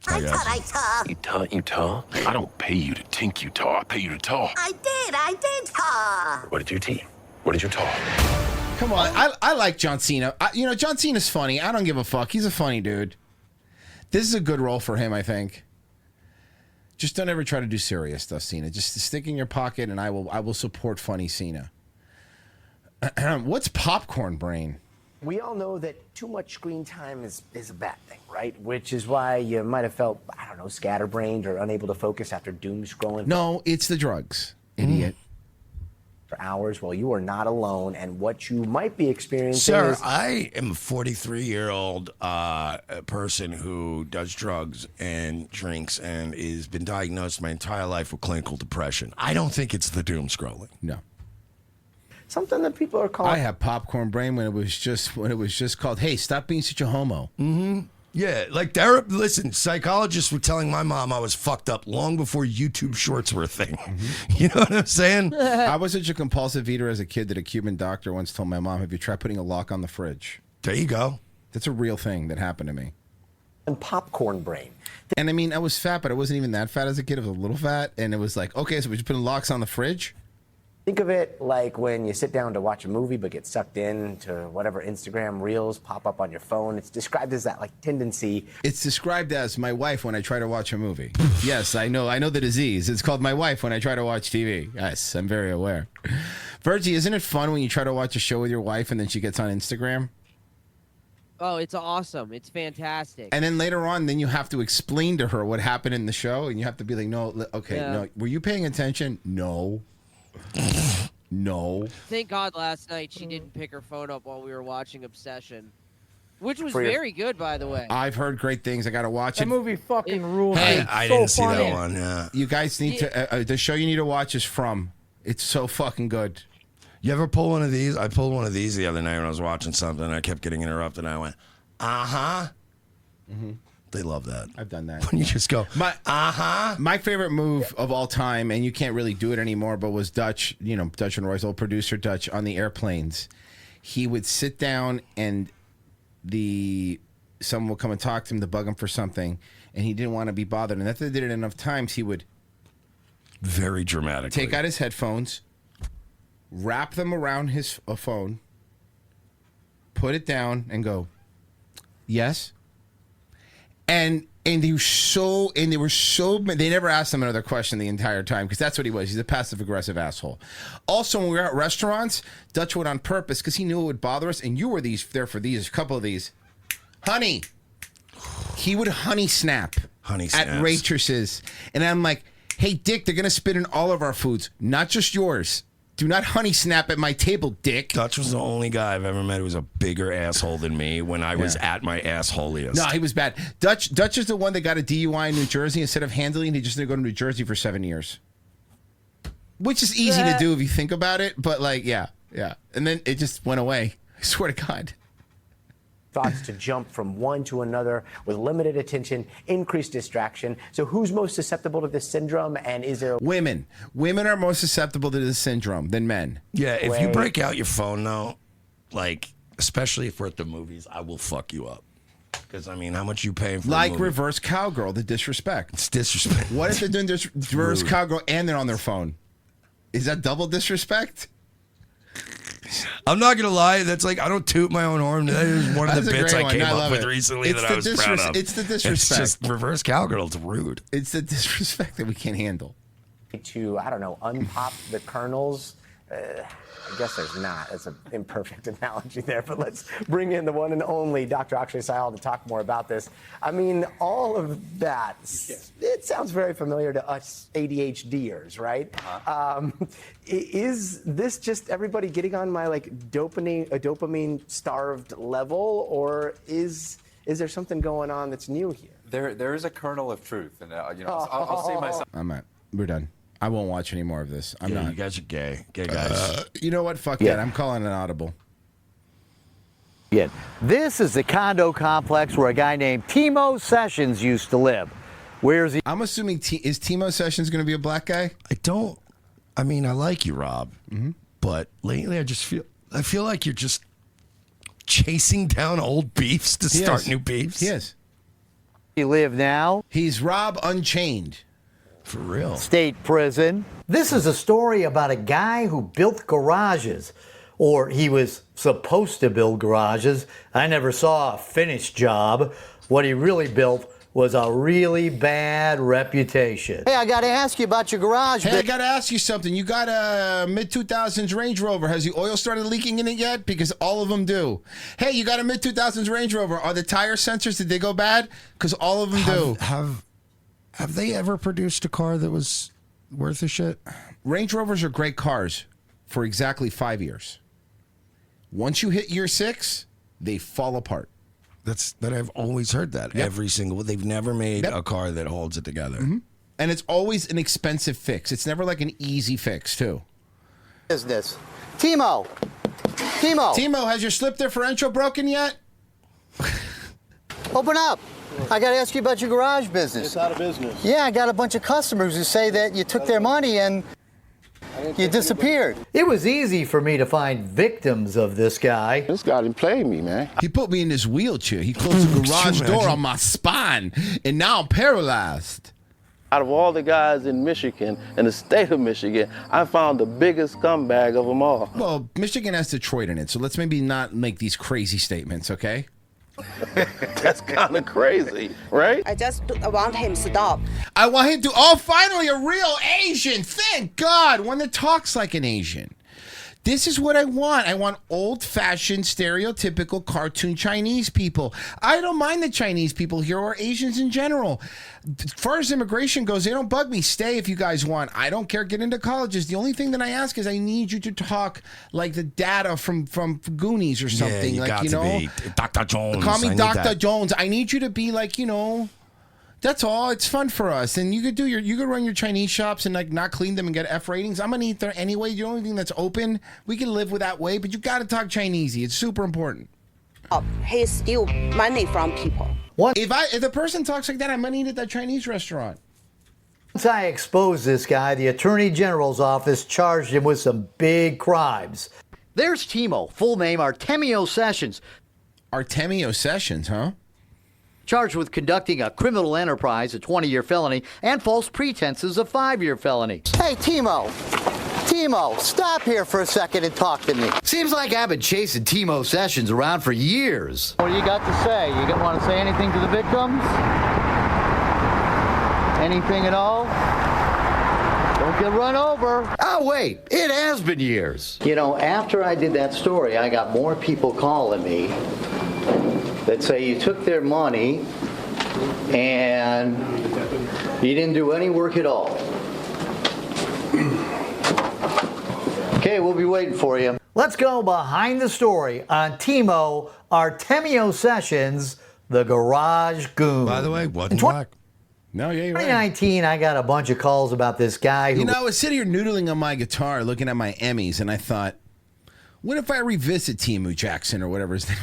I thought. You talk? I don't pay you to think you talk. I pay you to talk. I did talk. What did you teach? What did you talk? Come on, I like John Cena. John Cena's funny. I don't give a fuck. He's a funny dude. This is a good role for him, I think. Just don't ever try to do serious stuff, Cena. Just stick in your pocket, and I will support funny Cena. What's popcorn brain? We all know that too much screen time is a bad thing, right? Which is why you might have felt, I don't know, scatterbrained or unable to focus after doom scrolling No, it's the drugs, idiot. for hours. Well, you are not alone, and what you might be experiencing Sir, is... I am a 43-year-old person who does drugs and drinks and has been diagnosed my entire life with clinical depression. I don't think it's the doom scrolling. No. Something that people are calling... I had popcorn brain when it was just called, hey, stop being such a homo. Mm-hmm. Yeah, like listen, psychologists were telling my mom I was fucked up long before YouTube Shorts were a thing. You know what I'm saying? I was such a compulsive eater as a kid that a Cuban doctor once told my mom, have you tried putting a lock on the fridge? There you go. That's a real thing that happened to me. And popcorn brain. And I mean, I was fat, but I wasn't even that fat as a kid. I was a little fat. And it was like, okay, so we just putting locks on the fridge? Think of it like when you sit down to watch a movie but get sucked in to whatever Instagram reels pop up on your phone. It's described as that like tendency. It's described as my wife when I try to watch a movie. Yes, I know the disease. It's called my wife when I try to watch TV. Yes, I'm very aware. Virgie, isn't it fun when you try to watch a show with your wife and then she gets on Instagram? Oh, it's awesome. It's fantastic. And then later on, then you have to explain to her what happened in the show, and you have to be like, no, okay, Yeah. no, were you paying attention? No. No. Thank God last night she didn't pick her phone up while we were watching Obsession, which was For your- very good, by the way. I've heard great things. I got to watch That it. movie fucking rules. Hey, It's I so didn't see funny. that one. Yeah. You guys need to. The show you need to watch is From. It's so fucking good. You ever pull one of these? I pulled one of these the other night when I was watching something. And I kept getting interrupted. And I went, They love that. I've done that. When you just go, My favorite move of all time, and you can't really do it anymore, but was Dutch. Dutch and Roy's old producer, Dutch, on the airplanes. He would sit down and someone would come and talk to him to bug him for something, and he didn't want to be bothered. And after they did it enough times, he would very dramatic. take out his headphones, wrap them around his phone, put it down, and go, yes. And they were so they never asked him another question the entire time because that's what he was. He's a passive aggressive asshole. Also, when we were at restaurants, Dutch would on purpose because he knew it would bother us, and you were there for these, a couple of these. Honey. He would honey snap at waitresses. And I'm like, hey, Dick, they're going to spit in all of our foods, not just yours. Do not honey snap at my table, dick. Dutch was the only guy I've ever met who was a bigger asshole than me when I was at my assholiest. No, he was bad. Dutch is the one that got a DUI in New Jersey. Instead of handling, he just didn't go to New Jersey for 7 years. Which is easy to do if you think about it, but like, yeah. And then it just went away. I swear to God. Thoughts to jump from one to another with limited attention, increased distraction. So who's most susceptible to this syndrome, and is there... Women. Women are more susceptible to this syndrome than men. Yeah, if you break out your phone, though, like, especially if we're at the movies, I will fuck you up. Because, I mean, how much you paying for Like a movie? reverse cowgirl, the disrespect. It's disrespect. What if they're doing reverse cowgirl and they're on their phone? Is that double disrespect? I'm not gonna lie. That's like, I don't toot my own horn. That is one of the bits I came up with recently that I was proud of. It's the disrespect. It's just reverse cowgirl. It's rude. It's the disrespect that we can't handle. To, I don't know, unpop the kernels. I guess there's not. It's an imperfect analogy there, but let's bring in the one and only Dr. Akshay Syal to talk more about this. I mean, all of that, it sounds very familiar to us ADHDers, right? Is this just everybody getting on my like dopamine-starved level, or is there something going on that's new here? There is a kernel of truth, and I'll say myself. We're done. I won't watch any more of this. I'm not. You guys are gay. Gay guys. You know what? Fuck that. I'm calling an audible. This is the condo complex where a guy named Timo Sessions used to live. Where's he? I'm assuming is Timo Sessions going to be a black guy? I mean, I like you, Rob, but lately I feel like you're just chasing down old beefs to start new beefs. He is. He live now? He's Rob Unchained. For real. State prison. This is a story about a guy who built garages, or he was supposed to build garages. I never saw a finished job. What he really built was a really bad reputation. Hey, I got to ask you about your garage. Hey, I got to ask you something. You got a mid-2000s Range Rover. Has the oil started leaking in it yet? Because all of them do. Hey, you got a mid-2000s Range Rover. Are the tire sensors, did they go bad? Because all of them do. Have they ever produced a car that was worth a shit? Range Rovers are great cars for exactly 5 years. Once you hit year 6, they fall apart. But I've always heard that. Yep. Every single, they've never made a car that holds it together. And it's always an expensive fix. It's never like an easy fix, too. Business. Timo, has your slip differential broken yet? open up. I got to ask you about your garage business. It's out of business. Yeah, I got a bunch of customers who say that you took their money and you disappeared. It was easy for me to find victims of this guy. This guy didn't play me, man. He put me in his wheelchair. He closed the garage door on my spine, and now I'm paralyzed. Out of all the guys in Michigan, in the state of Michigan, I found the biggest scumbag of them all. Well, Michigan has Detroit in it, so let's maybe not make these crazy statements, okay? That's kind of crazy, right? I just want him to stop. I want him to. Oh, finally, a real Asian. Thank God. One that talks like an Asian. This is what I want. I want old-fashioned, stereotypical cartoon Chinese people. I don't mind the Chinese people here or Asians in general. As far as immigration goes, they don't bug me. Stay if you guys want. I don't care. Get into colleges. The only thing that I ask is I need you to talk like the data from Goonies or something. Yeah, like, got to be Dr. Jones. Call me Dr. Jones. I need you to be like, that's all. It's fun for us, and you could run your Chinese shops and like not clean them and get F ratings. I'm gonna eat there anyway. The only thing that's open, we can live with that way. But you got to talk Chinesey. It's super important. He steal money from people. What? If the person talks like that, I'm gonna eat at that Chinese restaurant. Once I exposed this guy, the Attorney General's office charged him with some big crimes. There's Timo, full name Artemio Sessions. Artemio Sessions, huh? Charged with conducting a criminal enterprise, a 20-year felony, and false pretenses, a 5-year felony. Hey, Timo, stop here for a second and talk to me. Seems like I've been chasing Timo Sessions around for years. What do you got to say? You want to say anything to the victims? Anything at all? Don't get run over. Oh, wait, it has been years. After I did that story, I got more people calling me that say you took their money and you didn't do any work at all. Okay, we'll be waiting for you. Let's go behind the story on Timo Artemio Sessions, the Garage Goon. By the way, wasn't black. No, yeah, you're right. 2019, I got a bunch of calls about this guy who... You know, I was sitting here noodling on my guitar, looking at my Emmys, and I thought, what if I revisit Timu Jackson or whatever his name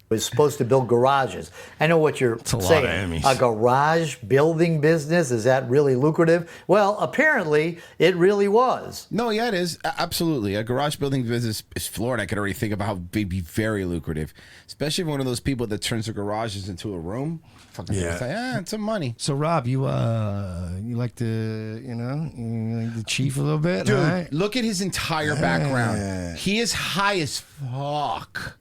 was supposed to build garages. I know what you're saying. A lot of Emmys. A garage building business, is that really lucrative? Well, apparently it really was. No, yeah, it is. Absolutely. A garage building business is Florida. I could already think about how it'd be very lucrative, especially if one of those people that turns their garages into a room. Fucking say, it's some money. So, Rob, you like to, you like to chief a little bit? Dude, right? Look at his entire background. He is high as fuck.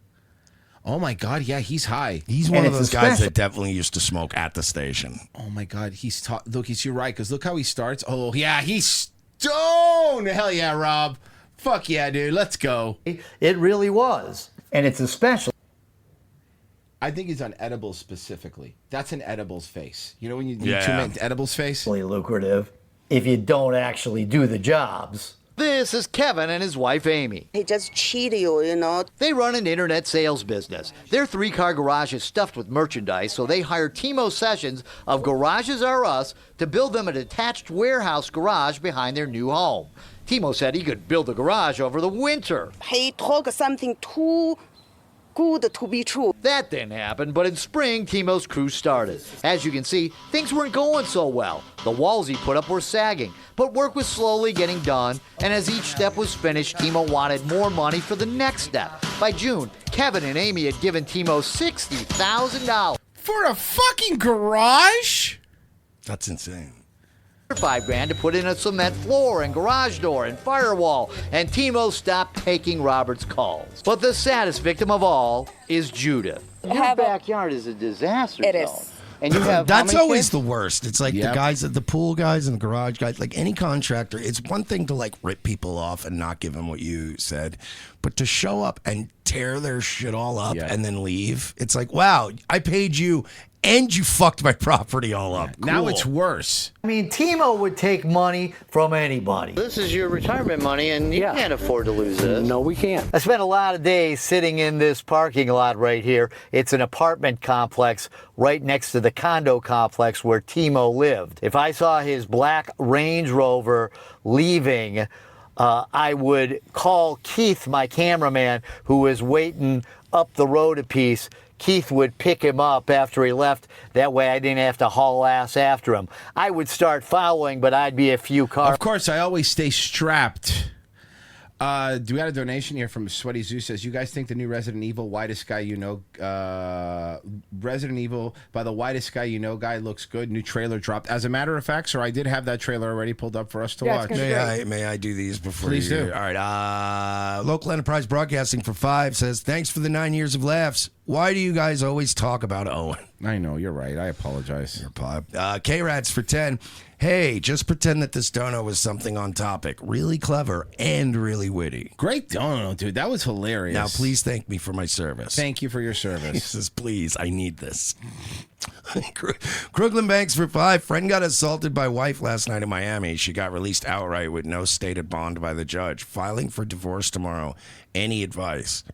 Oh, my God. Yeah, he's high. He's one of those guys that definitely used to smoke at the station. Oh, my God. Look, you're right, because look how he starts. Oh, yeah, he's stoned. Hell yeah, Rob. Fuck yeah, dude. Let's go. It really was. And it's especially... I think he's on edibles specifically. That's an edibles face. You know when you tune into edibles face? Really lucrative if you don't actually do the jobs. This is Kevin and his wife, Amy. He just cheat you, They run an internet sales business. Their 3-car garage is stuffed with merchandise, so they hire Timo Sessions of Garages R Us to build them a detached warehouse garage behind their new home. Timo said he could build the garage over the winter. He talk something too good to be true. That didn't happen, but in spring, Timo's crew started. As you can see, things weren't going so well. The walls he put up were sagging, but work was slowly getting done, and as each step was finished, Timo wanted more money for the next step. By June, Kevin and Amy had given Timo $60,000. For a fucking garage? That's insane. $5,000 to put in a cement floor and garage door and firewall, and Timo stopped taking Robert's calls. But the saddest victim of all is Judith. Your backyard is a disaster zone. It is. And you have That's always the worst. It's like the guys at the pool guys and the garage guys, like any contractor, it's one thing to like rip people off and not give them what you said, but to show up and tear their shit all up and then leave, it's like, wow, I paid you and you fucked my property all up. Now Cool. it's worse. I mean, Timo would take money from anybody. This is your retirement money, and you can't afford to lose this. No, we can't. I spent a lot of days sitting in this parking lot right here. It's an apartment complex right next to the condo complex where Timo lived. If I saw his black Range Rover leaving, I would call Keith, my cameraman, who was waiting up the road a piece. Keith would pick him up after he left. That way I didn't have to haul ass after him. I would start following, but I'd be a few cars. Of course, I always stay strapped. Do we got a donation here from Sweaty Zoo? Says, you guys think the new Resident Evil Whitest Guy You Know, Resident Evil by the Whitest Guy You Know guy looks good. New trailer dropped. As a matter of fact, sir, I did have that trailer already pulled up for us to watch. May I do these before Please you? do. All right. Local Enterprise Broadcasting for 5 says, thanks for the 9 years of laughs. Why do you guys always talk about Owen? I know, you're right. I apologize. Your pop. K-Rats for 10. Hey, just pretend that this dono was something on topic. Really clever and really witty. Great dono, dude. That was hilarious. Now, please thank me for my service. Thank you for your service. He says, please, I need this. Crooklyn Banks for 5. Friend got assaulted by wife last night in Miami. She got released outright with no stated bond by the judge. Filing for divorce tomorrow. Any advice?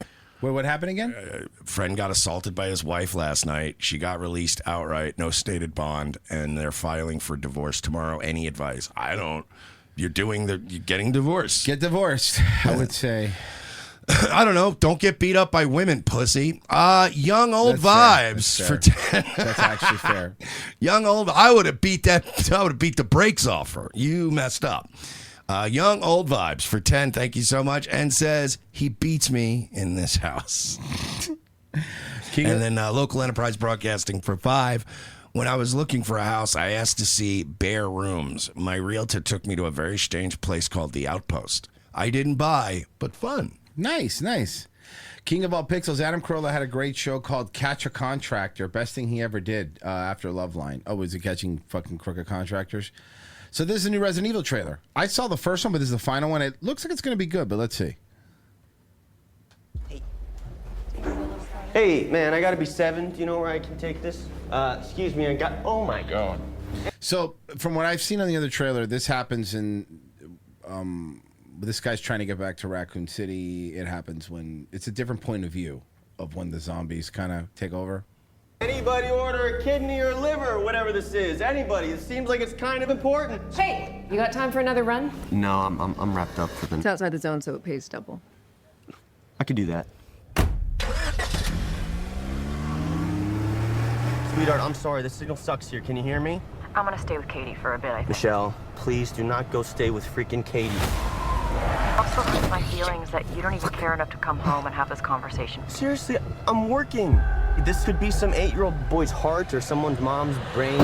Wait, what happened again? Friend got assaulted by his wife last night. She got released outright, no stated bond, and they're filing for divorce tomorrow. Any advice? I don't. You're getting divorced. Get divorced, I would say. I don't know. Don't get beat up by women, pussy. Young old vibes for 10. That's actually fair. Young old. I would have beat the brakes off her. You messed up. Young old vibes for 10. Thank you so much. And says he beats me in this house. And then Local Enterprise Broadcasting for 5. When I was looking for a house, I asked to see bare rooms. My realtor took me to a very strange place called The Outpost. I didn't buy, but fun. Nice, nice. King of all pixels, Adam Carolla had a great show called Catch a Contractor. Best thing he ever did after Loveline. Oh, was it catching fucking crooked contractors? So this is a new Resident Evil trailer. I saw the first one, but this is the final one. It looks like it's going to be good, but let's see. Hey, man, I gotta be 7. Do you know where I can take this? Excuse me, oh my God. So, from what I've seen on the other trailer, this happens in this guy's trying to get back to Raccoon City. It happens when it's a different point of view of when the zombies kind of take over. Anybody order a kidney or liver or whatever this is? Anybody? It seems like it's kind of important. Hey, you got time for another run? No, I'm wrapped up for It's the. outside the zone, so it pays double. I could do that. Sweetheart, I'm sorry. The signal sucks here. Can you hear me? I'm gonna stay with Katie for a bit, I think. Michelle, please do not go stay with freaking Katie. I'm so hurt with my feelings that you don't even care enough to come home and have this conversation. Seriously, I'm working. This could be some 8-year-old boy's heart or someone's mom's brain.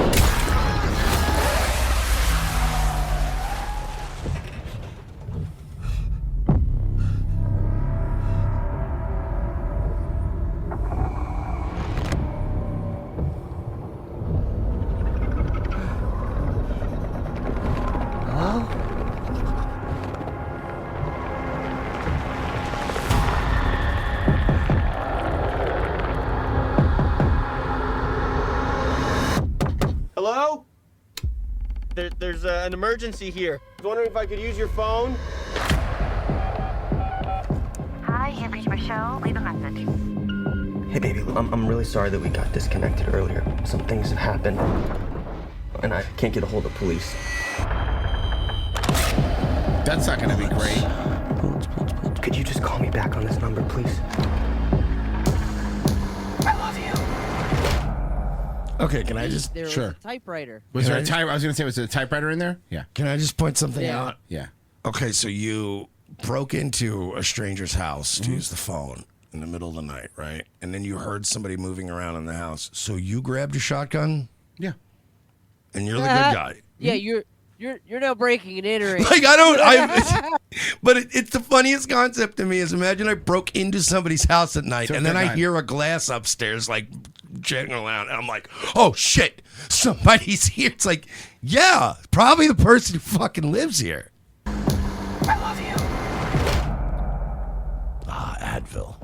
Hello? There's an emergency here. I was wondering if I could use your phone. Hi, you've reached Michelle. Leave a message. Hey, baby, I'm really sorry that we got disconnected earlier. Some things have happened, and I can't get a hold of police. That's not going to be great. Could you just call me back on this number, please? I love you. Okay, can I just... There was Sure. a typewriter. Was there a type? I was going to say, was there a typewriter in there? Yeah. Can I just point something Yeah. out? Yeah. Okay, so you broke into a stranger's house to use the phone in the middle of the night, right? And then you heard somebody moving around in the house. So you grabbed a shotgun? Yeah. And you're the good guy. Yeah, you're now breaking and entering. Like, but it's the funniest concept to me is imagine I broke into somebody's house at night Took and then their I time. hear a glass upstairs like jangling around and I'm like, oh shit, somebody's here. It's like, yeah, probably the person who fucking lives here. I love you. Ah, Advil.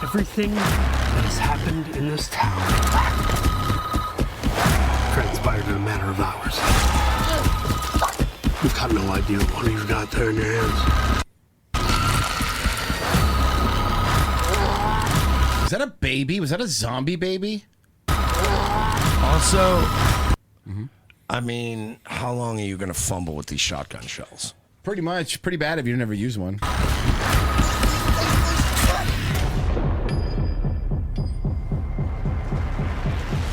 Everything that has happened in this town transpired in a matter of hours. You've got no idea what you've got there in your hands. Was that a baby? Was that a zombie baby? Also, I mean, how long are you going to fumble with these shotgun shells? Pretty much. Pretty bad if you never use one.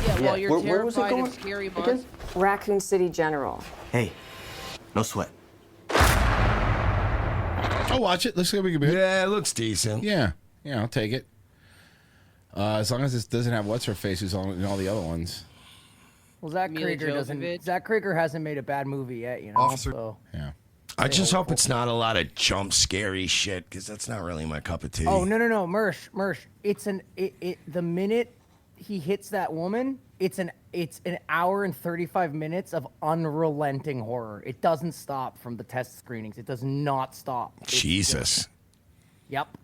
Yeah, while you're where was it terrified going of scary again? monsters. Raccoon City General. Hey, no sweat. I'll watch it. Looks like we could be. Yeah, it looks decent. Yeah. Yeah, I'll take it. As long as this doesn't have what's her face who's on in all the other ones. Well, Zach Mila Krieger doesn't. Jovovich. Zach Krieger hasn't made a bad movie yet, you know. Officer- So. Yeah. I just hope it's not a lot of jump scary shit because that's not really my cup of tea. Oh no, Mersh. It's the minute he hits that woman, it's an hour and 35 minutes of unrelenting horror. It doesn't stop from the test screenings. It does not stop. Jesus. Yep.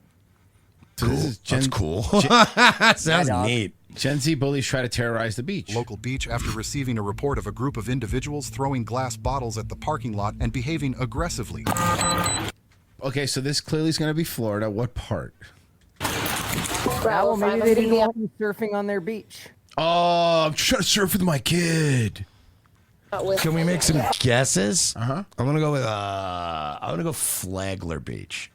So this is That's cool. Sounds dog. neat. Gen Z bullies try to terrorize the beach. Local beach after receiving a report of a group of individuals throwing glass bottles at the parking lot and behaving aggressively. Okay, so this clearly is going to be Florida. What part? Well, maybe they didn't want you surfing on their beach. Oh, I'm trying to surf with my kid. Can we make some guesses? I'm gonna go with I'm gonna go Flagler Beach.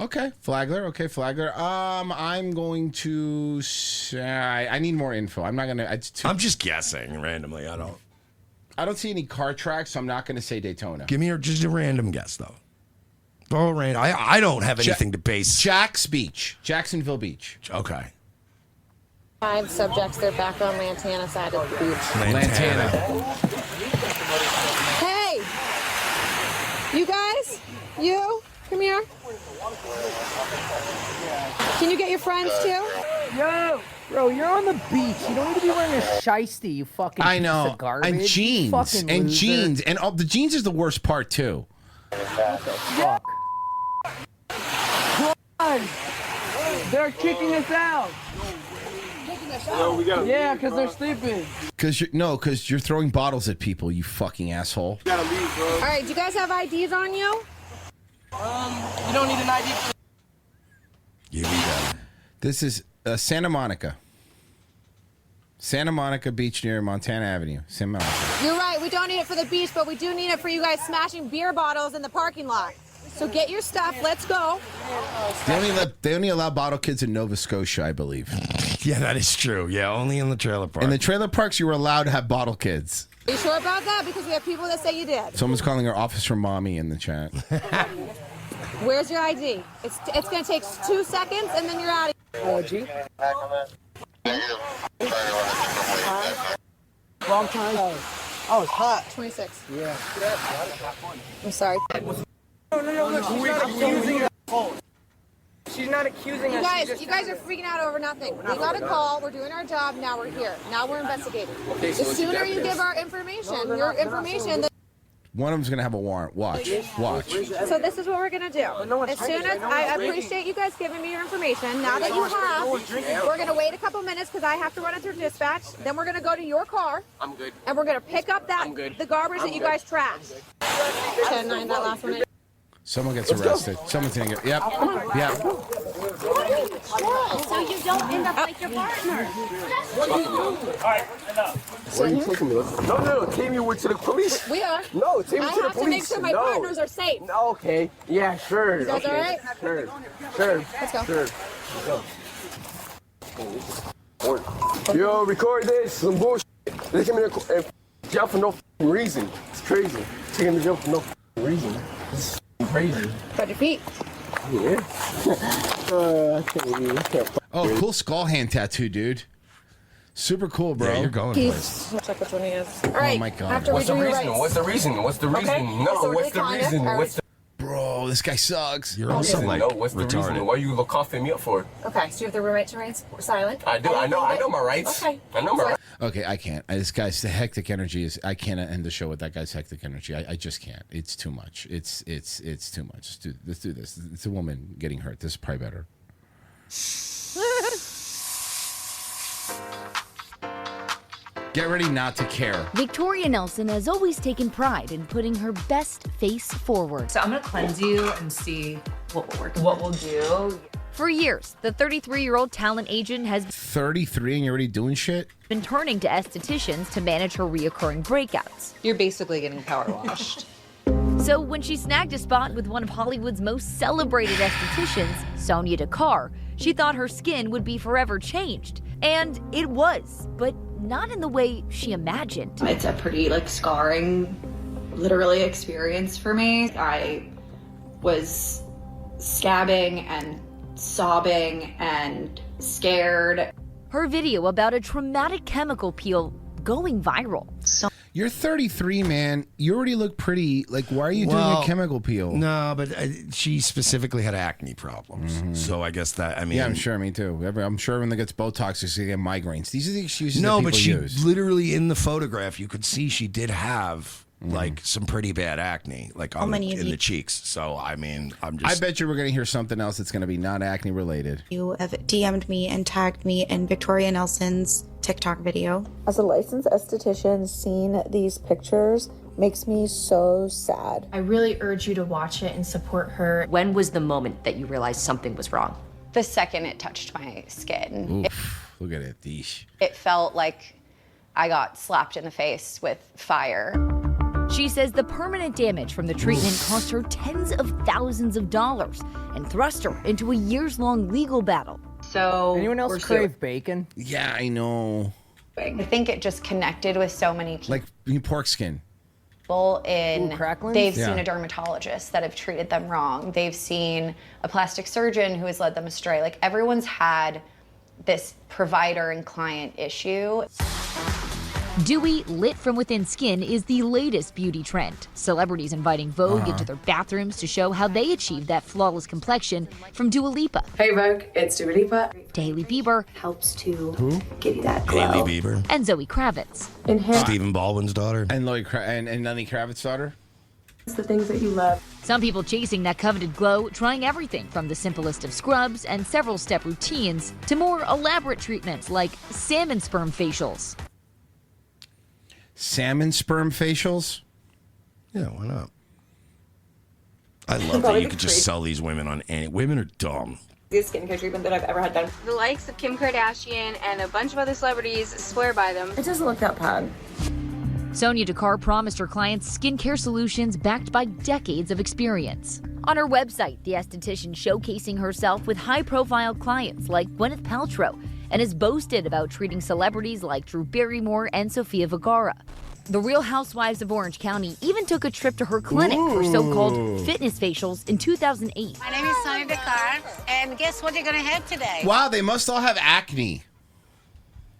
Okay, Flagler. Okay, Flagler. I'm going to say I need more info. I'm not gonna. I'm just guessing randomly. I don't see any car tracks, so I'm not gonna say Daytona. Give me just a random guess though. Oh, random. I don't have anything to base. Jack's Beach, Jacksonville Beach. Okay. 5 subjects. They're back on Lantana side of the beach. Lantana. Hey! You guys? You? Come here. Can you get your friends too? Yo! Bro, you're on the beach. You don't need to be wearing a shiesty, you fucking I piece know. of garbage. And you jeans. fucking And loser. jeans. And the jeans is the worst part too. Fuck. They're kicking us out. Yeah, because they're sleeping. Because you're throwing bottles at people, you fucking asshole. All right, do you guys have IDs on you? You don't need an ID. Give me that. This is Santa Monica. Santa Monica Beach near Montana Avenue. Santa Monica. You're right, we don't need it for the beach, but we do need it for you guys smashing beer bottles in the parking lot. So get your stuff, let's go. They only allow bottle kids in Nova Scotia, I believe. Yeah, that is true. Yeah, only in the trailer park. In the trailer parks, you were allowed to have bottle kids. Are you sure about that? Because we have people that say you did. Someone's calling her Officer Mommy in the chat. Where's your ID? It's going to take 2 seconds, and then you're out of here. Long time. Oh, it's hot. 26. Yeah. I'm sorry. No, look, she's not accusing us. She's not accusing us. You guys are freaking out over nothing. We got a call. We're doing our job. Now we're here. Now we're investigating. Okay, so the sooner you give our information, the One of them's going to have a warrant. Watch. So this is what we're going to do. As soon as I appreciate you guys giving me your information. Now that you have, we're going to wait a couple minutes because I have to run it through dispatch. Then we're going to go to your car. I'm good. And we're going to pick up the garbage that you guys trashed. 10-9, that last one. Someone gets arrested. Someone's going to get... Yep. Yep. So you don't end up like your partner. Where are you taking me? No, take me to the police. We are. No, take me I to the have to make police. sure my partners are safe. Okay. Yeah, sure. You guys okay. all right? Sure. Let's go. Sure. Let's go. Yo, record this. Some bullshit. They came in jail for no reason. It's crazy. Taking me to jail for no reason. It's crazy. Put your feet. Yeah. I can't. Oh, cool skull hand tattoo, dude. Super cool, bro. Yeah, you're going places. Check which one he is. All right. Oh my God. After What's the we do reason? your rights. What's the reason? What's the reason? Okay. No, So what's the recon it. reason? All right. What's the Bro, this guy sucks. You're also like no, what's the retarded. reason? Why are you coughing me up for? Okay, so you have the right to remain silent? I do. I know my rights. Okay. I know my rights. Okay, I can't. This guy's the hectic energy is. I can't end the show with that guy's hectic energy. I just can't. It's too much. It's too much. Let's do this. It's a woman getting hurt. This is probably better. Get ready not to care. Victoria Nelson has always taken pride in putting her best face forward. So I'm gonna cleanse you and see what we'll do. For years, the 33-year-old talent agent has 33 and you're already doing shit? been turning to estheticians to manage her reoccurring breakouts. You're basically getting power washed. So when she snagged a spot with one of Hollywood's most celebrated estheticians, Sonia Dakar, she thought her skin would be forever changed. And it was, but not in the way she imagined. It's a pretty scarring, literally, experience for me. I was scabbing and sobbing and scared. Her video about a traumatic chemical peel going viral. You're 33, man. You already look pretty. Like, why are you doing a chemical peel? No, but she specifically had acne problems. So I guess that, I mean... Yeah, I'm sure. Me too. I'm sure when they get Botox, she's going to get migraines. These are the excuses that No, people but she use. literally, in the photograph, you could see she did have... like some pretty bad acne, like on in the cheeks. So I mean, I'm just. I bet you we're gonna hear something else that's gonna be not acne related. You have DM'd me and tagged me in Victoria Nelson's TikTok video. As a licensed esthetician, seeing these pictures makes me so sad. I really urge you to watch it and support her. When was the moment that you realized something was wrong? The second it touched my skin. Oof, look at it. Deesh. It felt like I got slapped in the face with fire. She says the permanent damage from the treatment cost her tens of thousands of dollars and thrust her into a years-long legal battle. So anyone else crave bacon? Yeah, I know. I think it just connected with so many people. Like pork skin. They've seen a dermatologist that have treated them wrong. They've seen a plastic surgeon who has led them astray. Like, everyone's had this provider and client issue. Dewy, lit from within skin is the latest beauty trend. Celebrities inviting Vogue into their bathrooms to show how they achieved that flawless complexion, from Dua Lipa. Hey Vogue, it's Dua Lipa. To Hailey Bieber. Helps to Who? give you that glow. Hailey Bieber. And Zoe Kravitz. Stephen Baldwin's daughter. And Lenny Kravitz's daughter. It's the things that you love. Some people chasing that coveted glow, trying everything from the simplest of scrubs and several step routines to more elaborate treatments like salmon sperm facials. Salmon sperm facials? Yeah, why not? I love that you could just sell these women on any. Women are dumb. The skincare treatment that I've ever had done. The likes of Kim Kardashian and a bunch of other celebrities swear by them. It doesn't look that bad. Sonia Dakar promised her clients skincare solutions backed by decades of experience. On her website, the esthetician showcasing herself with high-profile clients like Gwyneth Paltrow and has boasted about treating celebrities like Drew Barrymore and Sofia Vergara. The Real Housewives of Orange County even took a trip to her clinic for so-called fitness facials in 2008. My name is Sonia Dakar, and guess what you're going to have today? Wow, they must all have acne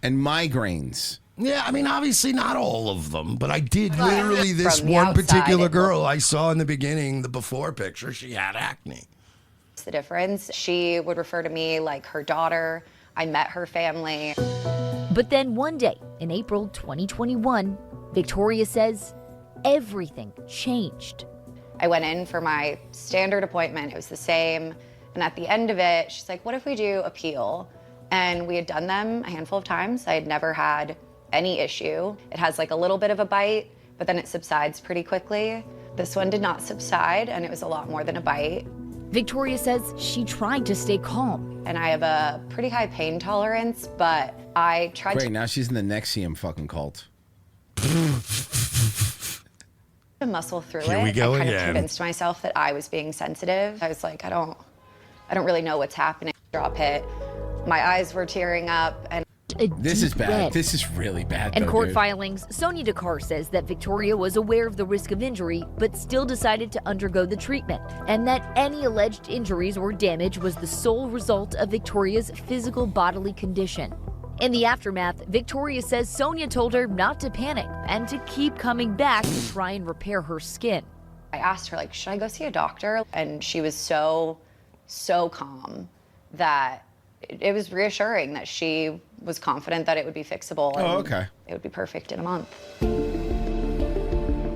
and migraines. Yeah, I mean, obviously not all of them, but I did literally From this the one outside, particular it girl I saw in the beginning, the before picture, she had acne. What's the difference? She would refer to me like her daughter. I met her family. But then one day, in April 2021, Victoria says everything changed. I went in for my standard appointment. It was the same. And at the end of it, she's like, what if we do a peel? And we had done them a handful of times. I had never had any issue. It has like a little bit of a bite, but then it subsides pretty quickly. This one did not subside, and it was a lot more than a bite. Victoria says she tried to stay calm. And I have a pretty high pain tolerance, but I tried Great, now she's in the NXIVM fucking cult. to muscle through Here it. we go I kind again. of convinced myself that I was being sensitive. I was like, I don't really know what's happening. Drop hit. My eyes were tearing up, and This is bad. red. This is really bad. In though, court dude. filings, Sonia Dakar says that Victoria was aware of the risk of injury, but still decided to undergo the treatment, and that any alleged injuries or damage was the sole result of Victoria's physical bodily condition. In the aftermath, Victoria says Sonia told her not to panic and to keep coming back to try and repair her skin. I asked her, like, should I go see a doctor? And she was so calm that it was reassuring that she was confident that it would be fixable. And okay. It would be perfect in a month.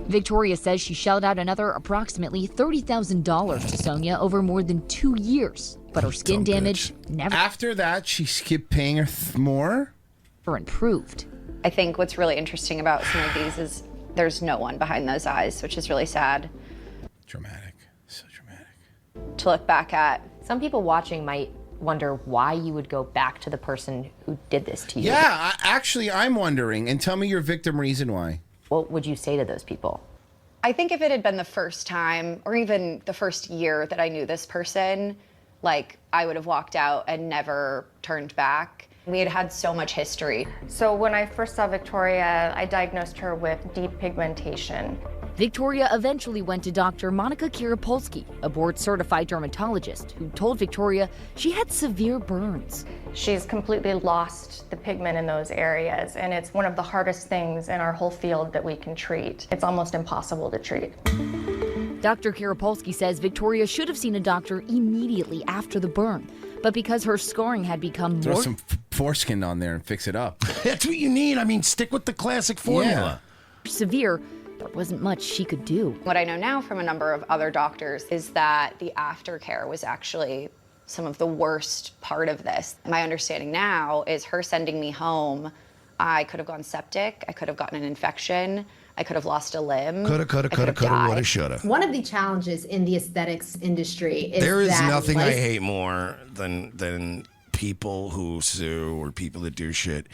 Victoria says she shelled out another approximately $30,000 to Sonia over more than 2 years, but her skin damage never After that, she skipped paying her more? improved. I think what's really interesting about some of these is there's no one behind those eyes, which is really sad. Dramatic. So dramatic. To look back at. Some people watching might wonder why you would go back to the person who did this to you. Yeah, I'm wondering. And tell me your victim reason why. What would you say to those people? I think if it had been the first time or even the first year that I knew this person, like, I would have walked out and never turned back. We had had so much history. So when I first saw Victoria, I diagnosed her with deep pigmentation. Victoria eventually went to Dr. Monica Kirapolsky, a board-certified dermatologist, who told Victoria she had severe burns. She's completely lost the pigment in those areas, and it's one of the hardest things in our whole field that we can treat. It's almost impossible to treat. Dr. Kirapolsky says Victoria should have seen a doctor immediately after the burn, but because her scarring had become Throw more some foreskin on there and fix it up. That's what you need. I mean, stick with the classic formula. severe, there wasn't much she could do. What I know now from a number of other doctors is that the aftercare was actually some of the worst part of this. My understanding now is her sending me home, I could have gone septic, I could have gotten an infection, I could have lost a limb. Coulda, woulda, shoulda. One of the challenges in the aesthetics industry is There is that nothing I hate more than people who sue or people that do shit.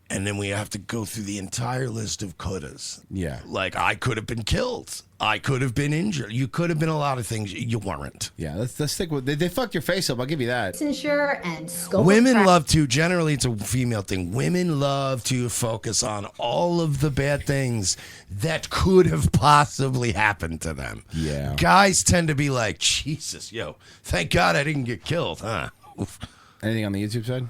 And then we have to go through the entire list of couldas. Yeah. Like, I could have been killed. I could have been injured. You could have been a lot of things. You weren't. Yeah, let's stick with... They fucked your face up. I'll give you that. licensure and scope Women of love to, generally it's a female thing, women love to focus on all of the bad things that could have possibly happened to them. Yeah. Guys tend to be like, Jesus, yo, thank God I didn't get killed, huh? Oof. Anything on the YouTube side?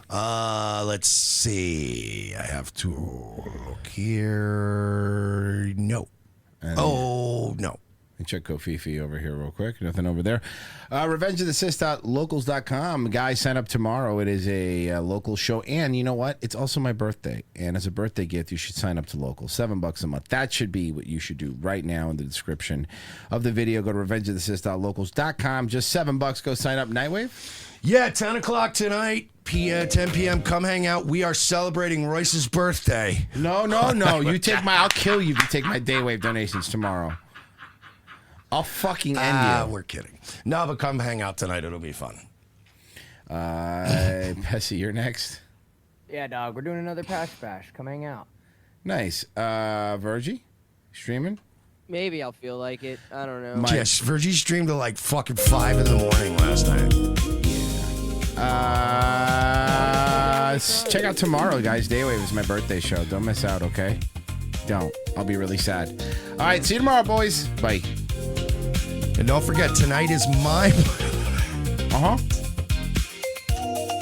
Let's see. I have to look here. No. And no. And check Kofifi over here real quick. Nothing over there. RevengeOfTheSith.locals.com. Guys, sign up tomorrow. It is a local show. And you know what? It's also my birthday. And as a birthday gift, you should sign up to Local. $7 a month. That should be what you should do right now in the description of the video. Go to RevengeOfTheSith.locals.com. Just $7. Go sign up. Nightwave? Yeah, 10 o'clock tonight, 10 p.m. Come hang out. We are celebrating Royce's birthday. No. You take I'll kill you if you take my Daywave donations tomorrow. I'll fucking end you. We're kidding. No, but come hang out tonight. It'll be fun. Pessy, you're next. Yeah, dog. We're doing another Patch Bash. Come hang out. Nice. Virgie, streaming? Maybe I'll feel like it. I don't know. Yes, Virgie streamed till like fucking 5 in the morning last night. Check out tomorrow, guys. Daywave is my birthday show. Don't miss out, okay? Don't. I'll be really sad. All right, see you tomorrow, boys. Bye. And don't forget, tonight is my... Uh-huh.